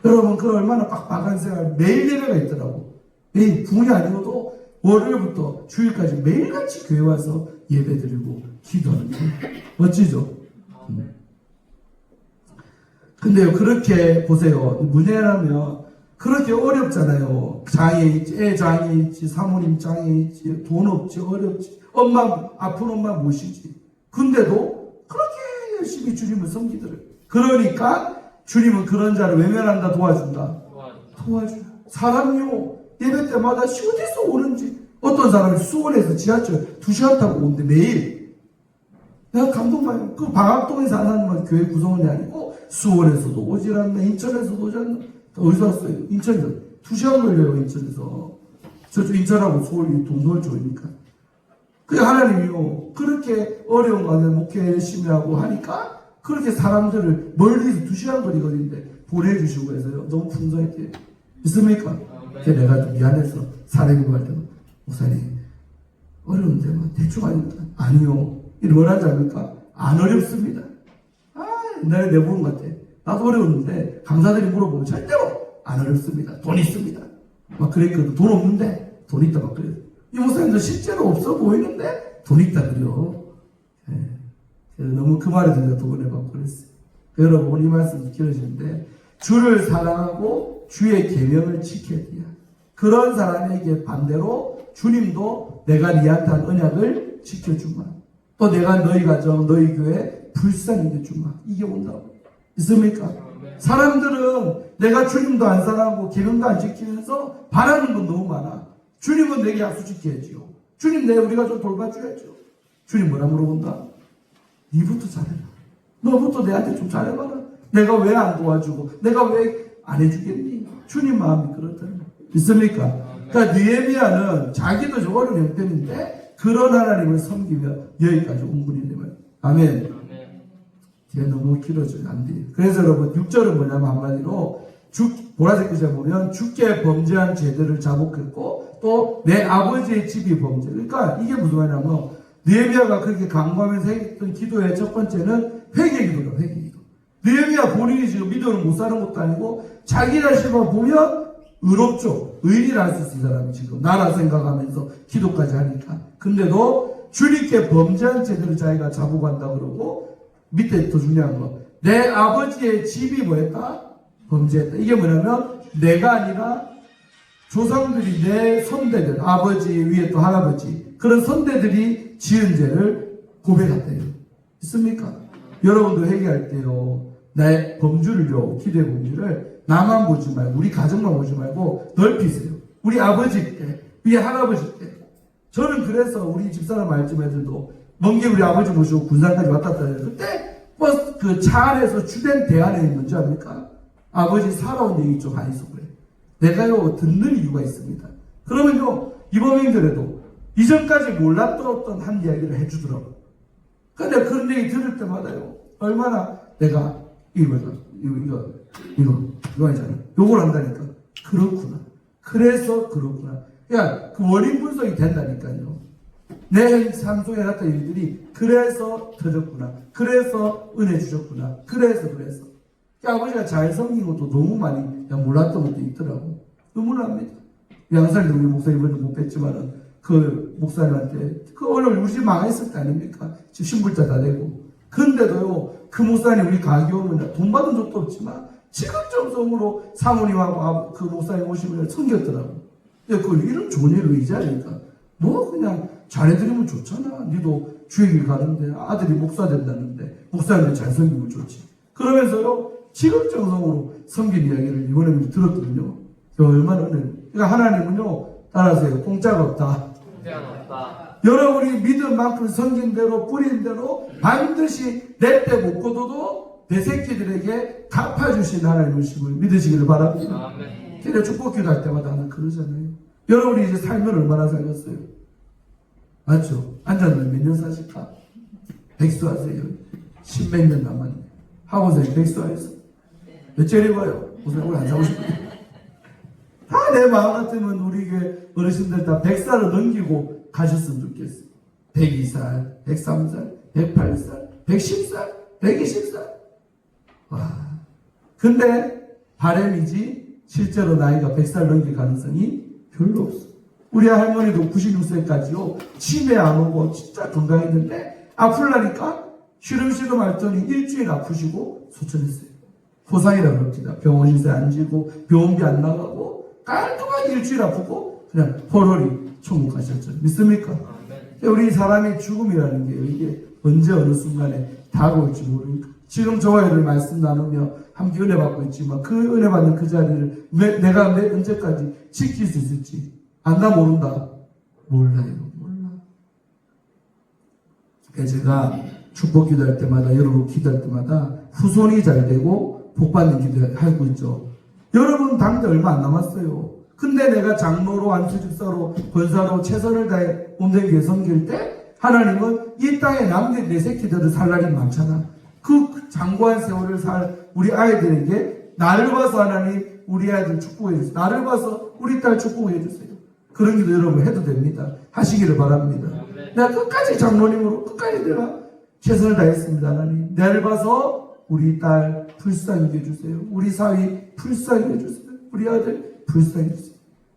A: 여러분 그 얼마나 빡빡한 생활 매일 예배가 있더라고. 매일 부흥이 아니고도 월요일부터 주일까지 매일같이 교회 와서 예배 드리고 기도하는 거예요. 멋지죠? 근데요 그렇게 보세요. 문제라면 그렇게 어렵잖아요. 장애 있지, 애 장애 있지, 사모님 장애 있지, 돈 없지, 어렵지, 아픈 엄마 모시지. 근데도 그렇게 열심히 주님을 섬기더래요. 그러니까 주님은 그런 자를 외면한다, 도와준다. 도와줘. 사람이요 예배 때마다 어디서 오는지. 어떤 사람이 수원에서 지하철 2시간 타고 오는데 매일. 내가 감동받아요. 그 방학동에 사는 사람은 교회 구성원이 아니고 수원에서도 오질 않나, 인천에서도 오지 않나. 어디서 왔어요? 인천에서. 2시간 걸려요, 인천에서. 저쪽 인천하고 서울이 동서울 쪽이니까. 그 하나님이요. 그렇게 어려운 가운데 목회 열심히 하고 하니까 그렇게 사람들을 멀리서 2시간 거리거리인데 보내주시고 해서요. 너무 풍성했대요. 있습니까? 그래서 내가 좀 미안해서 사례기도 할 때도 목사님 어려운데 뭐 대충 아닙니까? 아니요. 이런 걸 하지 않습니까? 안 어렵습니다. 옛날에 내보는 것 같아. 나도 어려웠는데 강사들이 물어보면 절대로 안 어렵습니다. 돈 있습니다. 막 그랬거든. 돈 없는데 돈 있다 막 그래요. 이 목사님도 실제로 없어 보이는데 돈 있다 그래요. 너무 그 말에 제가 도전해봤고 그랬어요. 여러분 이 말씀이 길어지는데 주를 사랑하고 주의 계명을 지켜야 돼요. 그런 사람에게 반대로 주님도 내가 니한테 한 언약을 지켜주마. 또 내가 너희 가정 너희 교회 불쌍히 여겨주마. 이게 온다고. 있습니까? 사람들은 내가 주님도 안 사랑하고 계명도 안 지키면서 바라는 건 너무 많아. 주님은 내게 약속 지켜야지요. 주님 우리가 좀 돌봐줘야죠. 주님 뭐라 물어본다? 니부터 잘해라. 너부터 내한테 좀 잘해봐라. 내가 왜 안 도와주고 내가 왜 안 해주겠니? 주님 마음이 그렇다는 거예요. 있습니까? 그러니까 느헤미야는 자기도 좀 어려운 형편인데 그런 하나님을 섬기며 여기까지 온 분인데 말이에요. 아멘. 이게 너무 길어져요. 안 돼요. 그래서 여러분 6절은 뭐냐면 한마디로 보라색 글자 보면 주께 범죄한 죄들을 자복했고 또 내 아버지의 집이 범죄. 그러니까 이게 무슨 말이냐면 느헤미야가 그렇게 강구하면서 했던 기도의 첫 번째는 회개 기도다. 회개 기도. 느헤미야 본인이 지금 믿음을 못 사는 것도 아니고 자기 자신만 보면 의롭죠. 의리를 할 수 있는 사람이 지금 나라 생각하면서 기도까지 하니까. 근데도 주님께 범죄한 죄들을 자기가 자복한다 그러고 밑에 더 중요한 거. 내 아버지의 집이 뭐했다? 범죄했다. 이게 뭐냐면 내가 아니라 조상들이 내 선대들, 아버지 위에 또 할아버지 그런 선대들이 지은 죄를 고백했대요. 있습니까? 여러분도 회개할 때요. 나의 범주를요. 기도의 범주를 나만 보지 말고 우리 가정만 보지 말고 넓히세요. 우리 아버지 때, 위에 할아버지 때 저는 그래서 우리 집사람 알지만 애들도 먼 길 우리 아버지 모시고 군산까지 왔다 갔다 해요. 그때 버스 그 차 안에서 주된 대안에 있는 줄 압니까? 아버지 살아온 얘기 좀 많이 있어 그래. 내가요 듣는 이유가 있습니다. 그러면요 이범행들에도 이전까지 몰랐던 어떤 한 이야기를 해주더라고. 근데 그런 얘기 들을 때마다요 얼마나 내가 이거 있잖아. 요걸 한다니까. 그렇구나. 그래서 그렇구나. 그러니까 그 원인 분석이 된다니까요. 내 삶 속에 났던 일들이 그래서 터졌구나. 그래서 은혜 주셨구나. 그래서. 그러니까 아버지가 잘 섬긴 것도 너무 많이 몰랐던 것도 있더라고. 눈물 납니다. 양살 우리 목사님 먼저 못 뵀지만은 그 목사님한테 그 원래 우리 집 망했을 때 아닙니까? 지금 신불자 다 되고. 근데도요 그 목사님 우리 가게 오면 돈 받은 적도 없지만 지극정성으로 사모님하고 그 목사님 오시면 섬겼더라고. 그 이런 좋은 일을 의지하니까 뭐 그냥 잘해드리면 좋잖아. 니도 주의 길 가는데 아들이 목사 된다는데 목사님을 잘 섬기면 좋지. 그러면서요 지극정성으로 섬긴 이야기를 이번에 들었거든요. 얼마나 은혜. 그러니까 하나님은요 따라하세요. 공짜가 없다. 여러분이 믿은 만큼 섬긴 대로 뿌린 대로 반드시 내 때 못 거둬도 내 새끼들에게 갚아주신 하나님이심을 믿으시기를 바랍니다. 제가 축복기도 할 때마다 하나 그러잖아요. 여러분이 이제 살면 얼마나 살겠어요? 맞죠? 앉았는데 몇 년 사실까? 백수하세요. 10몇 년 남았네. 하고서 백수하였어. 몇 짜리 봐요? 무슨 오늘 안 사고 싶은데. 다 내 마음 같으면 우리 어르신들 다 100살을 넘기고 가셨으면 좋겠어. 102살, 103살, 108살, 110살, 120살. 와. 근데 바람이지 실제로 나이가 100살 넘길 가능성이 별로 없어. 우리 할머니도 96세까지요. 치매 안 오고 진짜 건강했는데 아플라니까 시름시름 앓더니 일주일 아프시고 소천했어요. 호상이라고 합니다. 병원 신세 안 지고 병원비 안 나가고 깔끔하게 일주일 아프고 그냥 홀홀히 천국 가셨죠. 믿습니까? 우리 사람의 죽음이라는 게 이게 언제 어느 순간에 다가올지 모르니까 지금 저와 여러분 말씀 나누며 함께 은혜 받고 있지만 그 은혜 받는 그 자리를 내가 언제까지 지킬 수 있을지 안다 모른다? 몰라요. 몰라. 제가 축복 기도할 때마다 여러분 기도할 때마다 후손이 잘 되고 복받는 기도하고 있죠. 여러분 당대 얼마 안 남았어요. 근데 내가 장로로 안수집사로 권사로 최선을 다해 몸댕기에 섬길 때 하나님은 이 땅에 남긴 내 새끼들을 살 날이 많잖아. 그 장구한 세월을 살 우리 아이들에게 나를 봐서 하나님 우리 아이들 축복해 주세요. 나를 봐서 우리 딸 축복해 주세요. 그런 기도 여러분 해도 됩니다. 하시기를 바랍니다. 내가 끝까지 장로님으로 끝까지 내가 최선을 다했습니다. 하나님 나를 봐서 우리 딸 불쌍히 해주세요. 우리 사위 불쌍히 해주세요. 우리 아들 불쌍히 해주세요.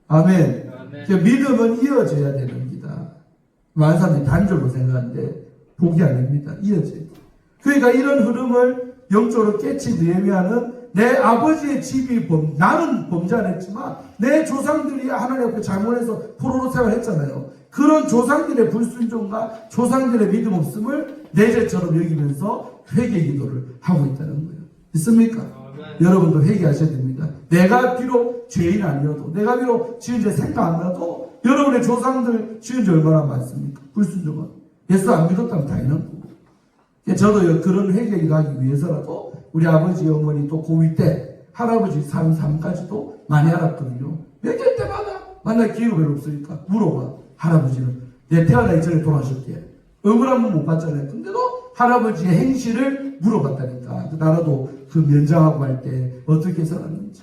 A: 아멘. 믿음은 이어져야 됩니다. 많은 사람들이 단절로 생각하는데 복이 아닙니다. 이어져야 돼요. 그러니까 이런 흐름을 영적으로 깨친 느헤미야는 내 아버지의 집이 나는 범죄 안 했지만 내 조상들이 하나님 앞에 잘못해서 포로로 생활했잖아요. 그런 조상들의 불순종과 조상들의 믿음 없음을 내 죄처럼 여기면서 회개 기도를 하고 있다는 거예요. 있습니까? 여러분도 회개하셔야 됩니다. 내가 비록 죄인 아니어도 내가 비록 지은 죄 생각 안 나도 여러분의 조상들 지은 죄 얼마나 많습니까? 불순종은 예수 안 믿었다면 당연한 거고. 저도 그런 회개 기도하기 위해서라도 우리 아버지 어머니 또 고2 때 할아버지 삶까지도 많이 알았거든요. 몇년 때마다 만날 기회가 별로 없으니까 물어봐. 할아버지는 내 태어나기 전에 돌아가셨대. 얼굴 한번 못 봤잖아요. 근데도 할아버지의 행실을 물어봤다니까. 나라도 그 면장하고 할 때 어떻게 살았는지.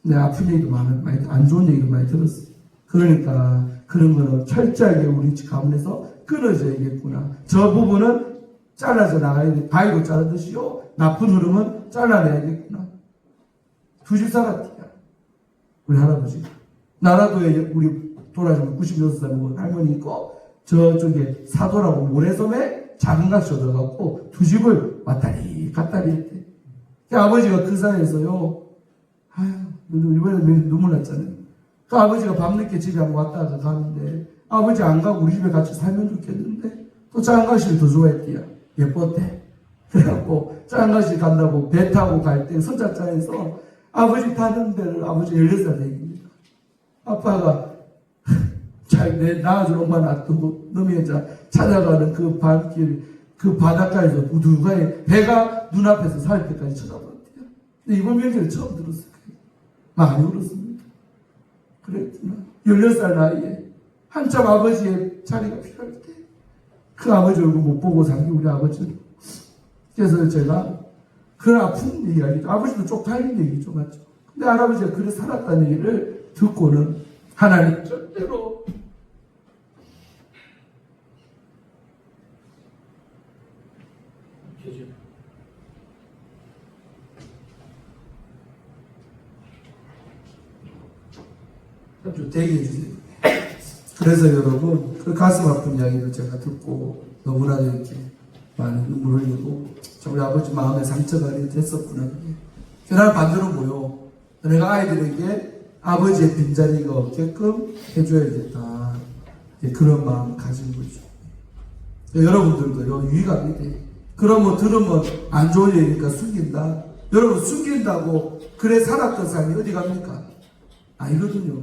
A: 내 아픈 얘기도 많이 안 좋은 얘기도 많이 들었어. 그러니까 그런 거는 철저하게 우리 가문에서 끊어져야겠구나. 저 부분은 잘라서 나가야 돼. 바위로 자르듯이요. 나쁜 흐름은 잘라내야겠구나. 두 집 살았대요. 우리 할아버지. 나라도에 우리 돌아가신 96살 먹은 할머니 있고 저쪽에 사도라고 모래섬에 작은 갓이 얻어갖고 두 집을 왔다리 갔다리 했대. 아버지가 그 사이에서요. 아휴, 이번에 눈물 났잖아요. 그 아버지가 밤늦게 집에 한번 왔다가 가는데 아버지 안 가고 우리 집에 같이 살면 좋겠는데 또 작은 갓을 더 좋아했대요. 예뻤대. 그래갖고 작은 갓이 간다고 배 타고 갈 때 선착장에서 아버지 타는 데를 아버지 16살 얘기입니다. 아빠가 자 내 낳아준 엄마 놔두고 너미 이제 찾아가는 그 밤길, 그 바닷가에서 우두가에 배가 눈앞에서 살 때까지 쳐다봤대요. 근데 이번 명절에 처음 들었을 거예요. 많이 울었습니다. 그랬구나. 16살 나이에 한참 아버지의 자리가 필요할 때 그 아버지 얼굴 못 보고 산 게 우리 아버지는. 그래서 제가 그 아픈 이야기죠. 아버지도 쪽팔린 얘기죠. 맞죠? 근데 할아버지가 그래 살았다는 얘기를 듣고는 하나님 절대로 좀 대기해 주세요. 그래서 여러분 그 가슴 아픈 이야기를 제가 듣고 너무나도 이렇게 많은 눈물을 흘리고 우리 아버지 마음에 상처가 됐었구나. 그날 반대로 뭐요? 내가 아이들에게 아버지의 빈자리가 없게끔 해줘야겠다. 그런 마음을 가진 거죠. 여러분들도요, 유의감이 돼. 그럼 뭐 들으면 안 좋은 얘기니까 숨긴다. 여러분, 숨긴다고 그래 살았던 사람이 어디 갑니까? 아니거든요.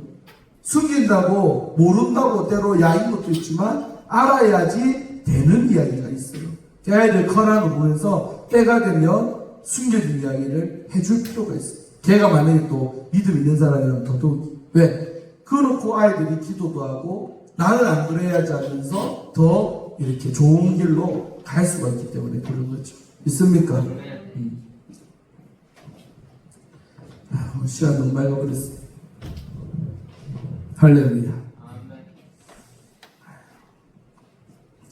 A: 숨긴다고 모른다고 때로 야인 것도 있지만 알아야지 되는 이야기가 있어요. 그 아이들 커나는 거 보면서 때가 되면 숨겨진 이야기를 해줄 필요가 있어요. 걔가 만약에 또 믿음 있는 사람이라면 더더욱. 왜? 그렇고 아이들이 기도도 하고 나는 안 그래야지 하면서 더 이렇게 좋은 길로 갈 수가 있기 때문에 그런 거죠. 있습니까? 시간 너무 많이 가버렸어. 할렐루야.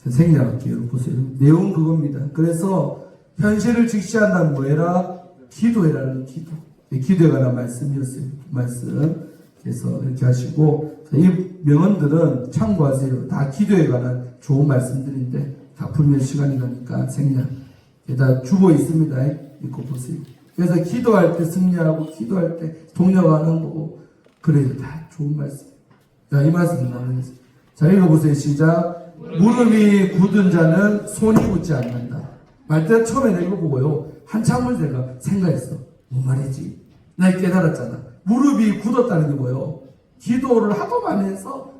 A: 생략할게요. 보세요. 내용 그겁니다. 그래서 현실을 직시한다는 뭐해라? 기도해라는 기도. 기도에 관한 말씀이었어요. 말씀. 그래서 이렇게 하시고, 이 명언들은 참고하세요. 다 기도에 관한 좋은 말씀들인데, 다 풀면 시간이 가니까 생략. 다 주고 있습니다. 읽고 보세요. 그래서 기도할 때 승리하고, 기도할 때 동력하는 거고, 그래요. 다 좋은 말씀. 자, 이 말씀 나누겠습니다. 자, 읽어보세요. 시작. 무릎이 굳은 자는 손이 굳지 않는다. 말때 처음에 읽어보고요. 한참을 내가 생각했어. 뭔 말이지? 나 깨달았잖아. 무릎이 굳었다는 게 뭐예요? 기도를 하도 많이 해서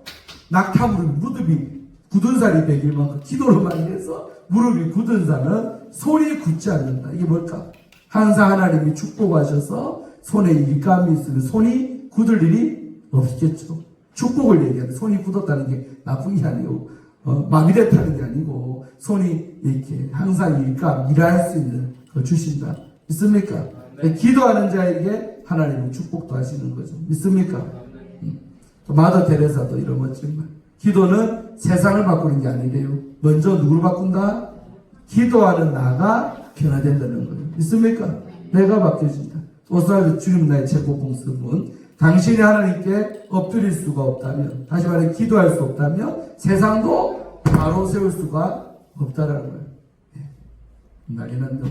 A: 무릎이 굳은 살이 되길 만큼 기도를 많이 해서 무릎이 굳은 자는 손이 굳지 않는다. 이게 뭘까? 항상 하나님이 축복하셔서 손에 일감이 있으면 손이 굳을 일이 없겠죠. 축복을 얘기하는 손이 굳었다는 게 나쁜 게 아니고 마비됐다는 게 아니고 손이 이렇게 항상 일할 수 있는 걸 주신다. 믿습니까? 네. 기도하는 자에게 하나님은 축복도 하시는 거죠. 믿습니까? 마더 테레사도 이런 멋진 말. 기도는 세상을 바꾸는 게 아니래요. 먼저 누구를 바꾼다? 기도하는 나가 변화된다는 거예요. 믿습니까? 내가 바뀌어진다. 오스트랄리아 주님 나의 최고 공습은 당신이 하나님께 엎드릴 수가 없다면, 다시 말해 기도할 수 없다면 세상도 바로 세울 수가 없다라는 거예요. 네. 난리 난다.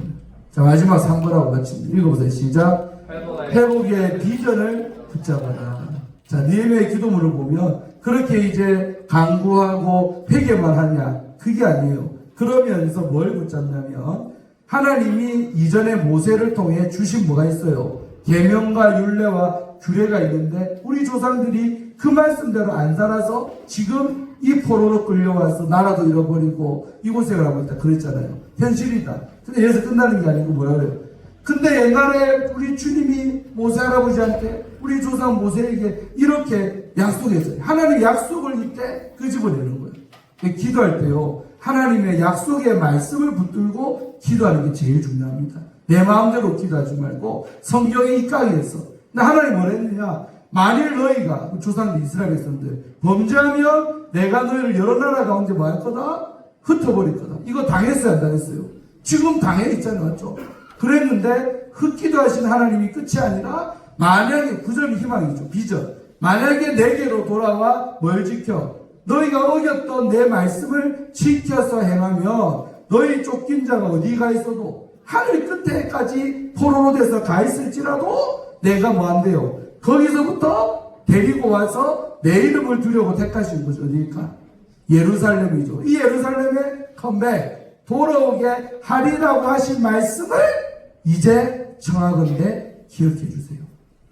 A: 자, 마지막 3번하고 마칩니다. 읽어보세요. 시작. 회복의 비전을 붙잡아라. 자, 느헤미야의 기도문을 보면 그렇게 이제 간구하고 회개만 하냐? 그게 아니에요. 그러면서 뭘 붙잡냐면 하나님이 이전에 모세를 통해 주신 뭐가 있어요? 계명과 율례와 규례가 있는데 우리 조상들이 그 말씀대로 안 살아서 지금 이 포로로 끌려와서 나라도 잃어버리고 이곳에 가고 있다 그랬잖아요. 현실이다. 근데 여기서 끝나는 게 아니고 뭐라 그래요? 근데 옛날에 우리 주님이 모세 할아버지한테 우리 조상 모세에게 이렇게 약속했어요. 하나님의 약속을 이때 끄집어내는 거예요. 기도할 때요. 하나님의 약속의 말씀을 붙들고 기도하는 게 제일 중요합니다. 내 마음대로 기도하지 말고 성경에 입각해서. 근데 하나님 뭘 했느냐? 만일 너희가 조상들 이스라엘 백성들 범죄하면 내가 너희를 여러 나라 가운데 뭐 할 거다? 흩어버릴 거다. 이거 당했어요, 안 당했어요? 지금 당해 있잖아요, 맞죠? 그랬는데 흩기도 하신 하나님이 끝이 아니라 만약에 구절이 희망이죠. 비전. 만약에 내게로 돌아와 뭘 지켜? 너희가 어겼던 내 말씀을 지켜서 행하면 너희 쫓긴 자가 어디 가 있어도 하늘 끝에까지 포로로 돼서 가 있을지라도 내가 뭐 한대요? 거기서부터 데리고 와서 내 이름을 두려고 택하신 곳이 어디일까? 예루살렘이죠. 이 예루살렘에 컴백 돌아오게 하리라고 하신 말씀을 이제 청하건대 기억해 주세요.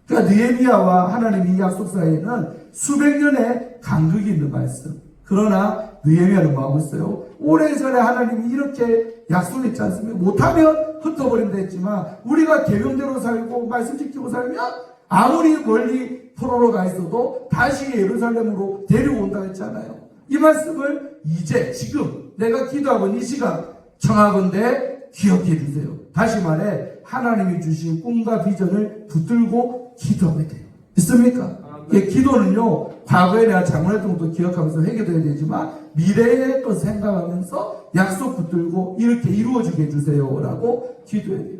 A: 그러니까 느헤미야와 하나님의 약속 사이에는 수백 년의 간극이 있는 말씀. 그러나 느헤미야는 뭐하고 있어요? 오래전에 하나님이 이렇게 약속했지 않습니까? 못하면 흩어버린다 했지만 우리가 계명대로 살고 말씀 지키고 살면 아무리 멀리 포로로 가 있어도 다시 예루살렘으로 데려온다 했잖아요. 이 말씀을 이제 지금 내가 기도하고 이 시간 청하건대 기억해 주세요. 다시 말해 하나님이 주신 꿈과 비전을 붙들고 기도하게 돼요. 있습니까? 기도는요, 과거에 내가 잘못했던 것도 기억하면서 회개돼야 되지만 미래의 것 생각하면서 약속 붙들고 이렇게 이루어지게 해주세요 라고 기도해야 돼요.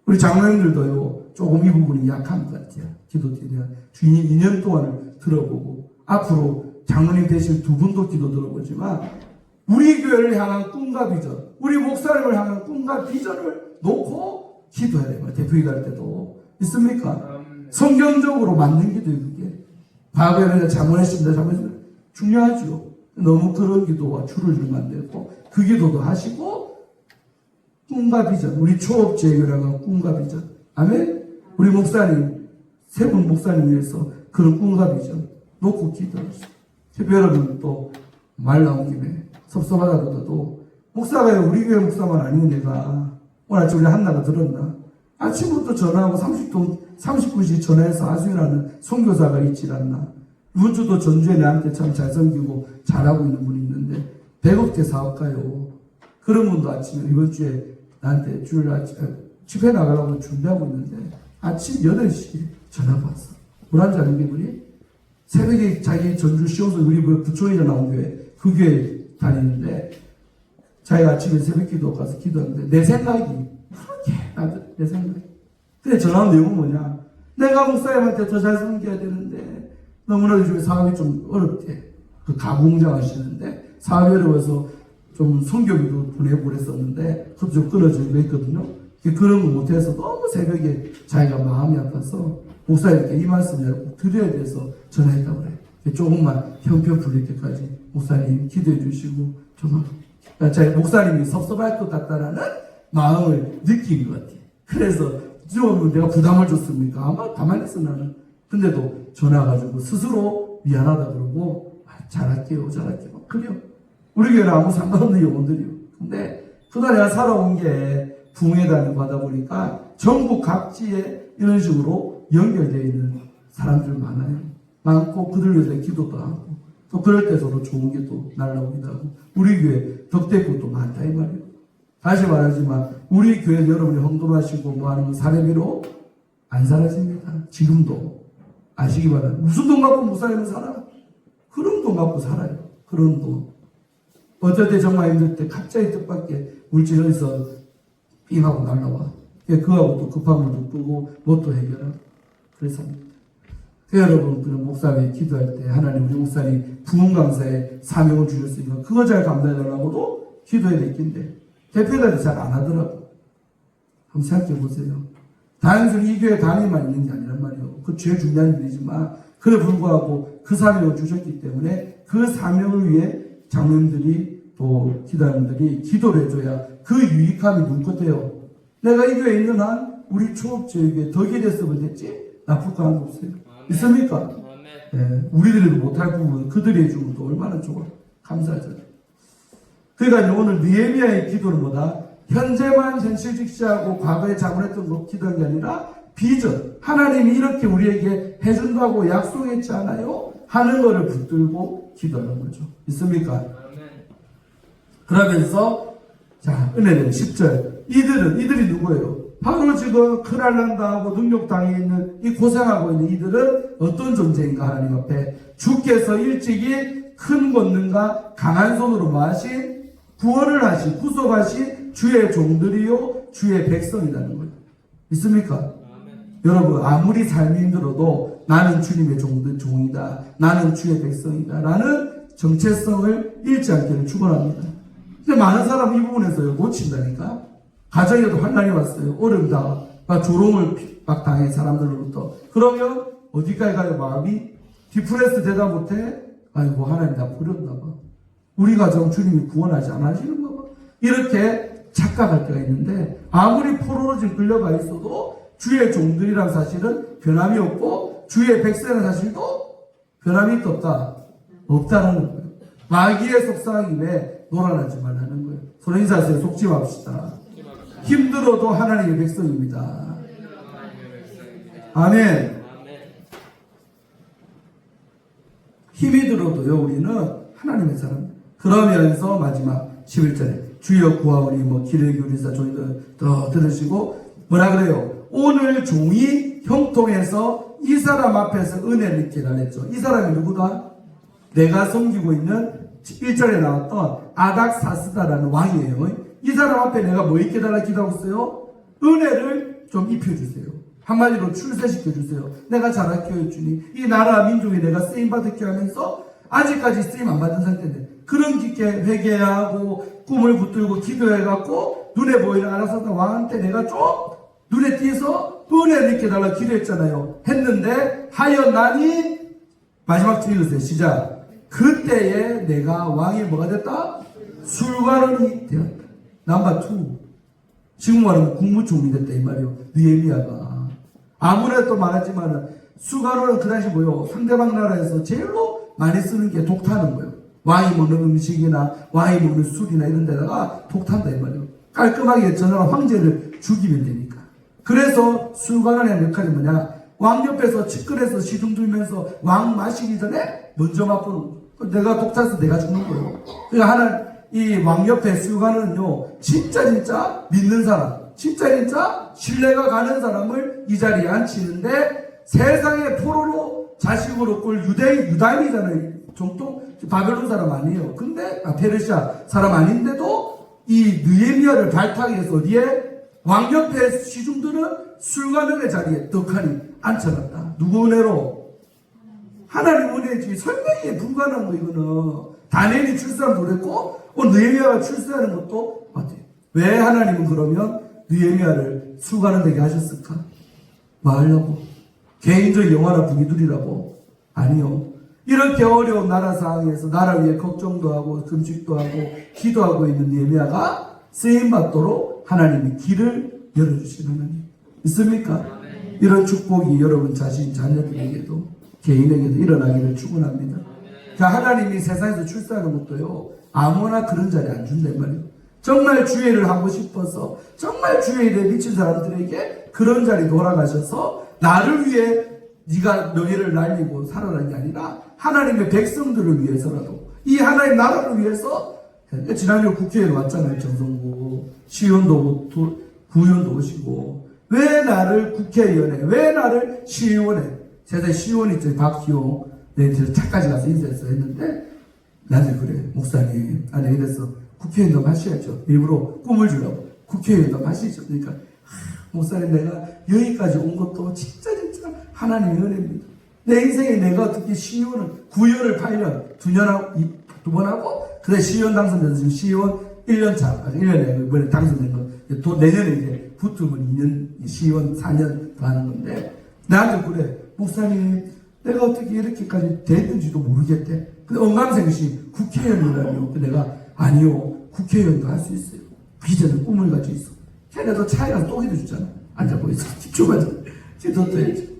A: 우리 장로님들도요, 조금 이 부분이 약한 것 같아요. 기도 드리면 주님 2년 동안을 들어보고 앞으로 장로님 대신 두 분도 기도 들어보지만 우리 교회를 향한 꿈과 비전, 우리 목사님을 향한 꿈과 비전을 놓고 기도해야 돼요. 대표기도 할 때도. 있습니까? 성경적으로 맞는 기도예요, 그게. 과거에 내가 잘못했습니다. 중요하죠. 너무 그런 기도와 줄을 주면 안 되고, 그 기도도 하시고, 꿈과 비전, 우리 초업제교라는 꿈과 비전. 아멘? 우리 목사님, 세 분 목사님 위해서 그런 꿈과 비전 놓고 기도하시죠. 대표 여러분 또 말 나온 김에 섭섭하다보다도 목사가요, 우리 교회 목사만 아니고 내가 오늘 아침에 한나가 들었나? 아침부터 전화하고 39시 전화해서 아수이라는 선교사가 있지 않나? 이번 주도 전주에 나한테 참 잘 섬기고 잘하고 있는 분이 있는데 100억대 사업가요. 그런 분도 아침에 이번 주에 나한테 집회 나가려고 준비하고 있는데 아침 8시에 전화가 왔어. 물 한잔 하는 게 우리 새벽에 자기 전주 시원서 우리 부촌이라 나온 교회 그 교회 다니는데 자기가 아침에 새벽 기도 가서 기도하는데 내 생각이 그렇게 내 생각이 근데 전화 온 내용은 뭐냐, 내가 목사님한테 더 잘 섬겨야 되는데 너무나 요즘에 사업이 좀 어렵대. 그 가구 공장 하시는데 사업이 어려워서 좀 선교비도 보내보냈었는데 그것도 좀 끊어지고 있거든요. 그런 거 못해서 너무 새벽에 자기가 마음이 아파서 목사님께 이 말씀을 꼭 드려야 돼서 전화했다고 그래. 조금만 형편 풀릴 때까지 목사님 기도해 주시고 좀 자기 목사님이 섭섭할 것 같다라는 마음을 느낀 것 같아요. 그래서 좀 내가 부담을 줬습니까? 아마 가만히 있어 나는. 근데도 전화 가지고 스스로 미안하다 그러고 잘할게요. 그래요. 우리 교회는 아무 상관없는 영혼들이요. 근데 그동안 내가 살아온 게 부흥회 다니고 하다 보니까 전국 각지에 이런 식으로 연결되어 있는 사람들 많아요. 많고 그들 위해서 기도도 하고 또 그럴 때 서로 좋은 게 또 날라오기도 하고 우리 교회 덕대꽃도 많다 이 말이에요. 다시 말하지만 우리 교회 여러분이 헌금하시고 뭐 하는 거 사례비로 안 사라집니다. 지금도 아시기 바랍니다. 무슨 돈 갖고 목사님은 살아? 그런 돈 갖고 살아요. 그런 돈. 어쩔 때 정말 힘들 때 갑자기 뜻밖의 물질이 어디서 삐하고 날라와. 그하고 또 급한 물도 끄고 뭣도 해결하고 그래서 여러분 그런 목사님이 기도할 때 하나님 우리 목사님 부흥 강사에 사명을 주셨으니까 그거 잘 감당해달라고도 기도해야 될텐데 대표들이 잘 안 하더라고. 한번 생각해 보세요. 단순히 이 교회 단위만 있는 게 아니란 말이에요. 그 제일 중요한 일이지만 그에 불구하고 그 사명을 주셨기 때문에 그 사명을 위해 장로님들이 또 기도자분들이 기도를 해줘야 그 유익함이 눈꽃해요. 내가 이 교회에 있는 한 우리 초업제에게 덕이 됐으면 됐지 나쁠 거 하나 없어요. 있습니까? 네, 우리들이 못할 부분 그들이 해주면 또 얼마나 좋아. 감사하죠. 그러니까 오늘 느헤미야의 기도는 뭐다? 현재만 현실직시하고 과거에 잘못했던 거 기도한 게 아니라 비전. 하나님이 이렇게 우리에게 해준다고 약속했지 않아요? 하는 거를 붙들고 기도하는 거죠. 있습니까? 그러면서 자 은혜는 10절. 이들이 누구예요? 바로 지금 큰일 난다 하고 능력당해 있는 이 고생하고 있는 이들은 어떤 존재인가 하나님 앞에 주께서 일찍이 큰 권능과 강한 손으로 마신 구원을 하신 구속하신 주의 종들이요 주의 백성이라는 거예요. 있습니까? 아멘. 여러분 아무리 삶이 힘들어도 나는 주님의 종이다. 나는 주의 백성이다. 라는 정체성을 잃지 않기를 축원합니다. 근데 많은 사람은 이 부분에서 놓친다니까. 가정에도 환난이 왔어요. 어렵다. 막 조롱을 막 당해 사람들로부터. 그러면 어디까지 가요? 마음이 디프레스 되다 못해. 아이고 하나님 나 버렸나 봐. 우리 가정 주님이 구원하지 않으시는가 봐. 이렇게 착각할 때가 있는데 아무리 포로로 지금 끌려가 있어도 주의 종들이란 사실은 변함이 없고 주의 백성이라는 사실도 변함이 없다. 없다는 거예요. 마귀의 속삭임에 놀아나지 말라는 거예요. 서로 인사하세요. 속지 맙시다. 힘들어도 하나님의 백성입니다. 아멘. 힘이 들어도요, 우리는 하나님의 사람. 그러면서 마지막 11절에 주여 구하오니 뭐 길을 기울이사 종이들 더 들으시고 뭐라 그래요? 오늘 종이 형통해서 이 사람 앞에서 은혜를 입기를 했죠. 이 사람이 누구다? 내가 섬기고 있는 1절에 나왔던 아닥사스다라는 왕이에요. 이 사람 앞에 내가 뭐 입게 달라 기도하고 있어요? 은혜를 좀 입혀주세요. 한마디로 출세시켜주세요. 내가 잘할게요 주님. 이 나라 민족이 내가 쓰임받을게 하면서 아직까지 쓰임 안 받은 상태인데 그런 깊게 회개하고 꿈을 붙들고 기도해갖고 눈에 보이는 아닥사스다 왕한테 내가 좀 눈에 띄어서 은혜를 입게 달라 기도했잖아요. 했는데 하였나니 마지막 줄 읽으세요. 시작. 그때에 내가 왕이 뭐가 됐다? 술관원이 되었다. 넘버 2. 지금 말하면 국무총리 됐다 이 말이요. 느헤미야가 아무래도 말하지만은 술관원은 그 당시 뭐요? 상대방 나라에서 제일로 많이 쓰는 게 독타는 거예요. 왕이 먹는 음식이나 왕이 먹는 술이나 이런 데다가 독탄다 이 말이요. 깔끔하게 저 나라 황제를 죽이면 되니까. 그래서 술관원의 역할이 뭐냐? 왕 옆에서 치끌해서 시중 들면서 왕 마시기 전에 먼저 맛보는 거예요. 내가 독타해서 내가 죽는 거예요. 그러니까 이 왕 옆에 술관원은요, 진짜 믿는 사람, 진짜 신뢰가 가는 사람을 이 자리에 앉히는데 세상의 포로로 자식으로 꿀 유다인이잖아요. 정통 바벨론 사람 아니에요. 근데 페르시아 사람 아닌데도 이 느헤미야를 발탁 해서 어디에? 왕 옆에 시중들은 술관원의 자리에 떡하니 앉혀놨다. 누구 은혜로? 하나님 은혜지. 설명이 불가능한 거 이거는. 다니엘이 출세하면 그랬고 느헤미야가 출세하는 것도 맞아요. 왜 하나님은 그러면 느헤미야를 술관원 되게 하셨을까? 뭐 하려고? 개인적 영화나 부귀들이라고? 아니요. 이렇게 어려운 나라 상황에서 나라 위해 걱정도 하고 금식도 하고 기도하고 있는 느헤미야가 쓰임받도록 하나님이 길을 열어주시는 하나님. 있습니까? 이런 축복이 여러분 자신 자녀들에게도 개인에게도 일어나기를 축원합니다. 그러니까 하나님이 세상에서 출세하는 것도요 아무나 그런 자리 안 준단 말이에요. 정말 주의를 하고 싶어서 정말 주의에 미친 사람들에게 그런 자리 돌아가셔서 나를 위해 네가 명예를 날리고 살아라는 게 아니라 하나님의 백성들을 위해서라도 이 하나님 나라를 위해서. 지난주 국회에 왔잖아요. 정성구 시의원도 구의원도 오시고 왜 나를 국회의원에 왜 나를 시의원에 제가 시의원 있죠. 박희용 네, 차까지 가서 인사해서 했는데 나한테 그래 목사님 아니 이래서 국회의원도 하셔야죠. 일부러 꿈을 주려고 국회의원도 하시죠. 그러니까 목사님 내가 여기까지 온 것도 진짜 하나님의 은혜입니다. 내 인생에 내가 어떻게 시의원을 구의원을 8년 2번 하고 그다음에 시의원 당선돼서 지금 시의원 1년 차 1년에 이번에 당선된 거 또 내년에 이제 붙으면 2년 시의원 4년 더 하는 건데 나한테 그래 목사님 내가 어떻게 이렇게까지 됐는지도 모르겠대. 근데 언감생시 국회의원이라며. 내가 아니요 국회의원도 할 수 있어요. 비전을 꿈을 가지고 있어. 걔네도 차에 가서 똥이도 주잖아. 앉아보고 있어. 집중하자. 기도도 해야지.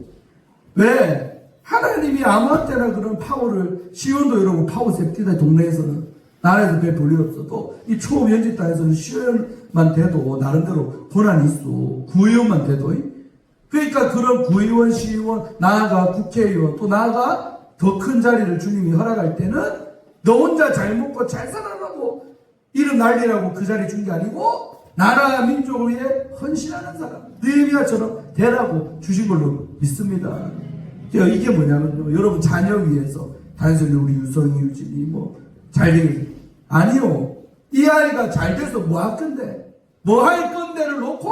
A: 왜? 하나님이 아무 때나 그런 파워를 시의원도 이러고 파워 셉티다 동네에서는 나라에서 별 볼일 없어도 이 초연지 땅에서는 시의원만 돼도 나름대로 권한이 있어. 구의원만 돼도. 그러니까 그런 구의원, 시의원, 나아가 국회의원, 또 나아가 더 큰 자리를 주님이 허락할 때는 너 혼자 잘 먹고 잘 살아라고 이름 날리라고 그 자리 준 게 아니고 나라 민족을 위해 헌신하는 사람 느헤미야처럼 되라고 주신 걸로 믿습니다. 이게 뭐냐면요, 여러분 자녀 위해서 단순히 우리 유성이 유진이 뭐 잘 되겠어요. 아니요. 이 아이가 잘 돼서 뭐 할 건데 뭐 할 건데를 놓고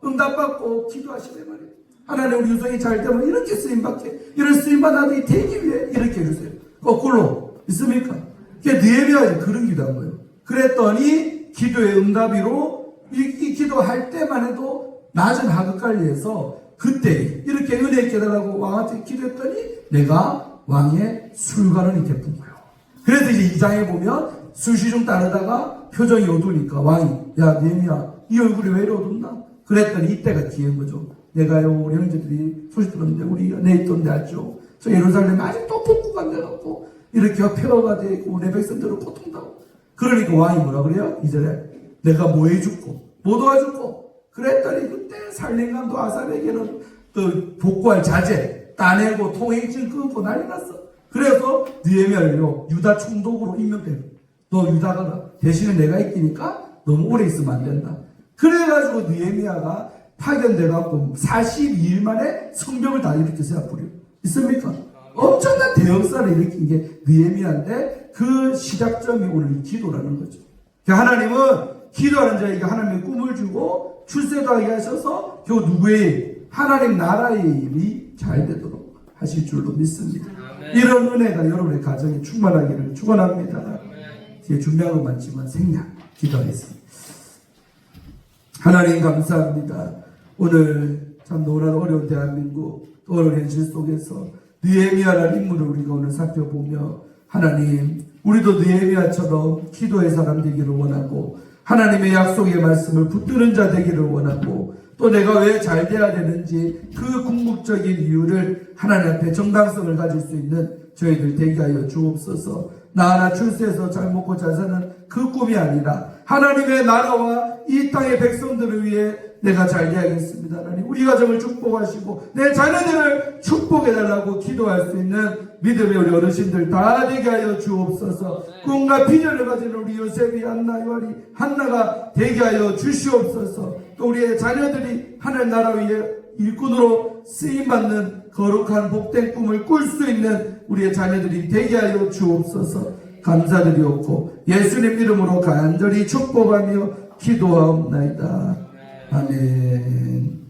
A: 응답받고 기도하시란 말이에요. 하나님 우리 유성이 잘 되면 이렇게 쓰임받게 이런 쓰임받아들이 되기 위해 이렇게 해주세요. 거꾸로 있습니까? 느헤미야가 그런 기도한 거예요. 그랬더니 기도의 응답이로 이 기도할 때만 해도 낮은 하급관리에서 그때 이렇게 은혜 있게 해달라고 왕한테 기도했더니 내가 왕의 술관원이 베푼 거예요. 그래서 이제 2장에 보면 술시 좀 따르다가 표정이 어두우니까 왕이 야 느헤미야 이 얼굴이 왜 이리 어둡나? 그랬더니 이때가 기회인 거죠. 내가요 우리 형제들이 소식 들었는데 우리가 내 있던 데 알죠? 저 예루살렘 아직도 복구가 안 돼갖고 이렇게 폐허가 돼 있고 내 백성들을 고통당하고. 그러니까 왕이 뭐라 그래요? 2절에 내가 뭐 해주고 뭐 도와주고 그랬더니 그때 살림감도 아삽에게는 그 복구할 자재 따내고 통행증 끊고 난리 났어. 그래서 느헤미야를요 유다 총독으로 임명돼요. 너 유다 가라. 대신에 내가 있기니까 너무 오래 있으면 안 된다. 그래가지고 느헤미야가 파견돼갖고 42일 만에 성벽을 다 일으켜서 앞으로 있습니까? 엄청난 대역사를 일으킨 게 느헤미야인데 그 시작점이 오늘 기도라는 거죠. 하나님은 기도하는 자에게 하나님의 꿈을 주고 출세도 하게 하셔서 겨우 누구의 하나님 나라의 일이 잘 되도록 하실 줄로 믿습니다. 아멘. 이런 은혜가 여러분의 가정에 충만하기를 축원합니다. 뒤에 준비한 것 많지만 생략 기도하겠습니다. 하나님 감사합니다. 오늘 참 너무나 어려운 대한민국 또 어려운 현실 속에서 느헤미야라는 인물을 우리가 오늘 살펴보며 하나님 우리도 느헤미야처럼 기도의 사람 되기를 원하고 하나님의 약속의 말씀을 붙드는 자 되기를 원하고 또 내가 왜 잘 돼야 되는지 그 궁극적인 이유를 하나님 앞에 정당성을 가질 수 있는 저희들 되게 하여 주옵소서. 나 하나 출세해서 잘 먹고 잘 사는 그 꿈이 아니라 하나님의 나라와 이 땅의 백성들을 위해 내가 잘 돼야겠습니다. 하나님 우리 가정을 축복하시고 내 자녀들을 축복해달라고 기도할 수 있는 믿음의 우리 어르신들 다 되게 하여 주옵소서. 꿈과 비전을 가진 우리 요셉이 한나 요한이 한나가 되게 하여 주시옵소서. 또 우리의 자녀들이 하늘 나라 위에 일꾼으로 쓰임받는 거룩한 복된 꿈을 꿀 수 있는 우리의 자녀들이 되게 하여 주옵소서. 감사드리옵고 예수님 이름으로 간절히 축복하며 기도하옵나이다. 아멘.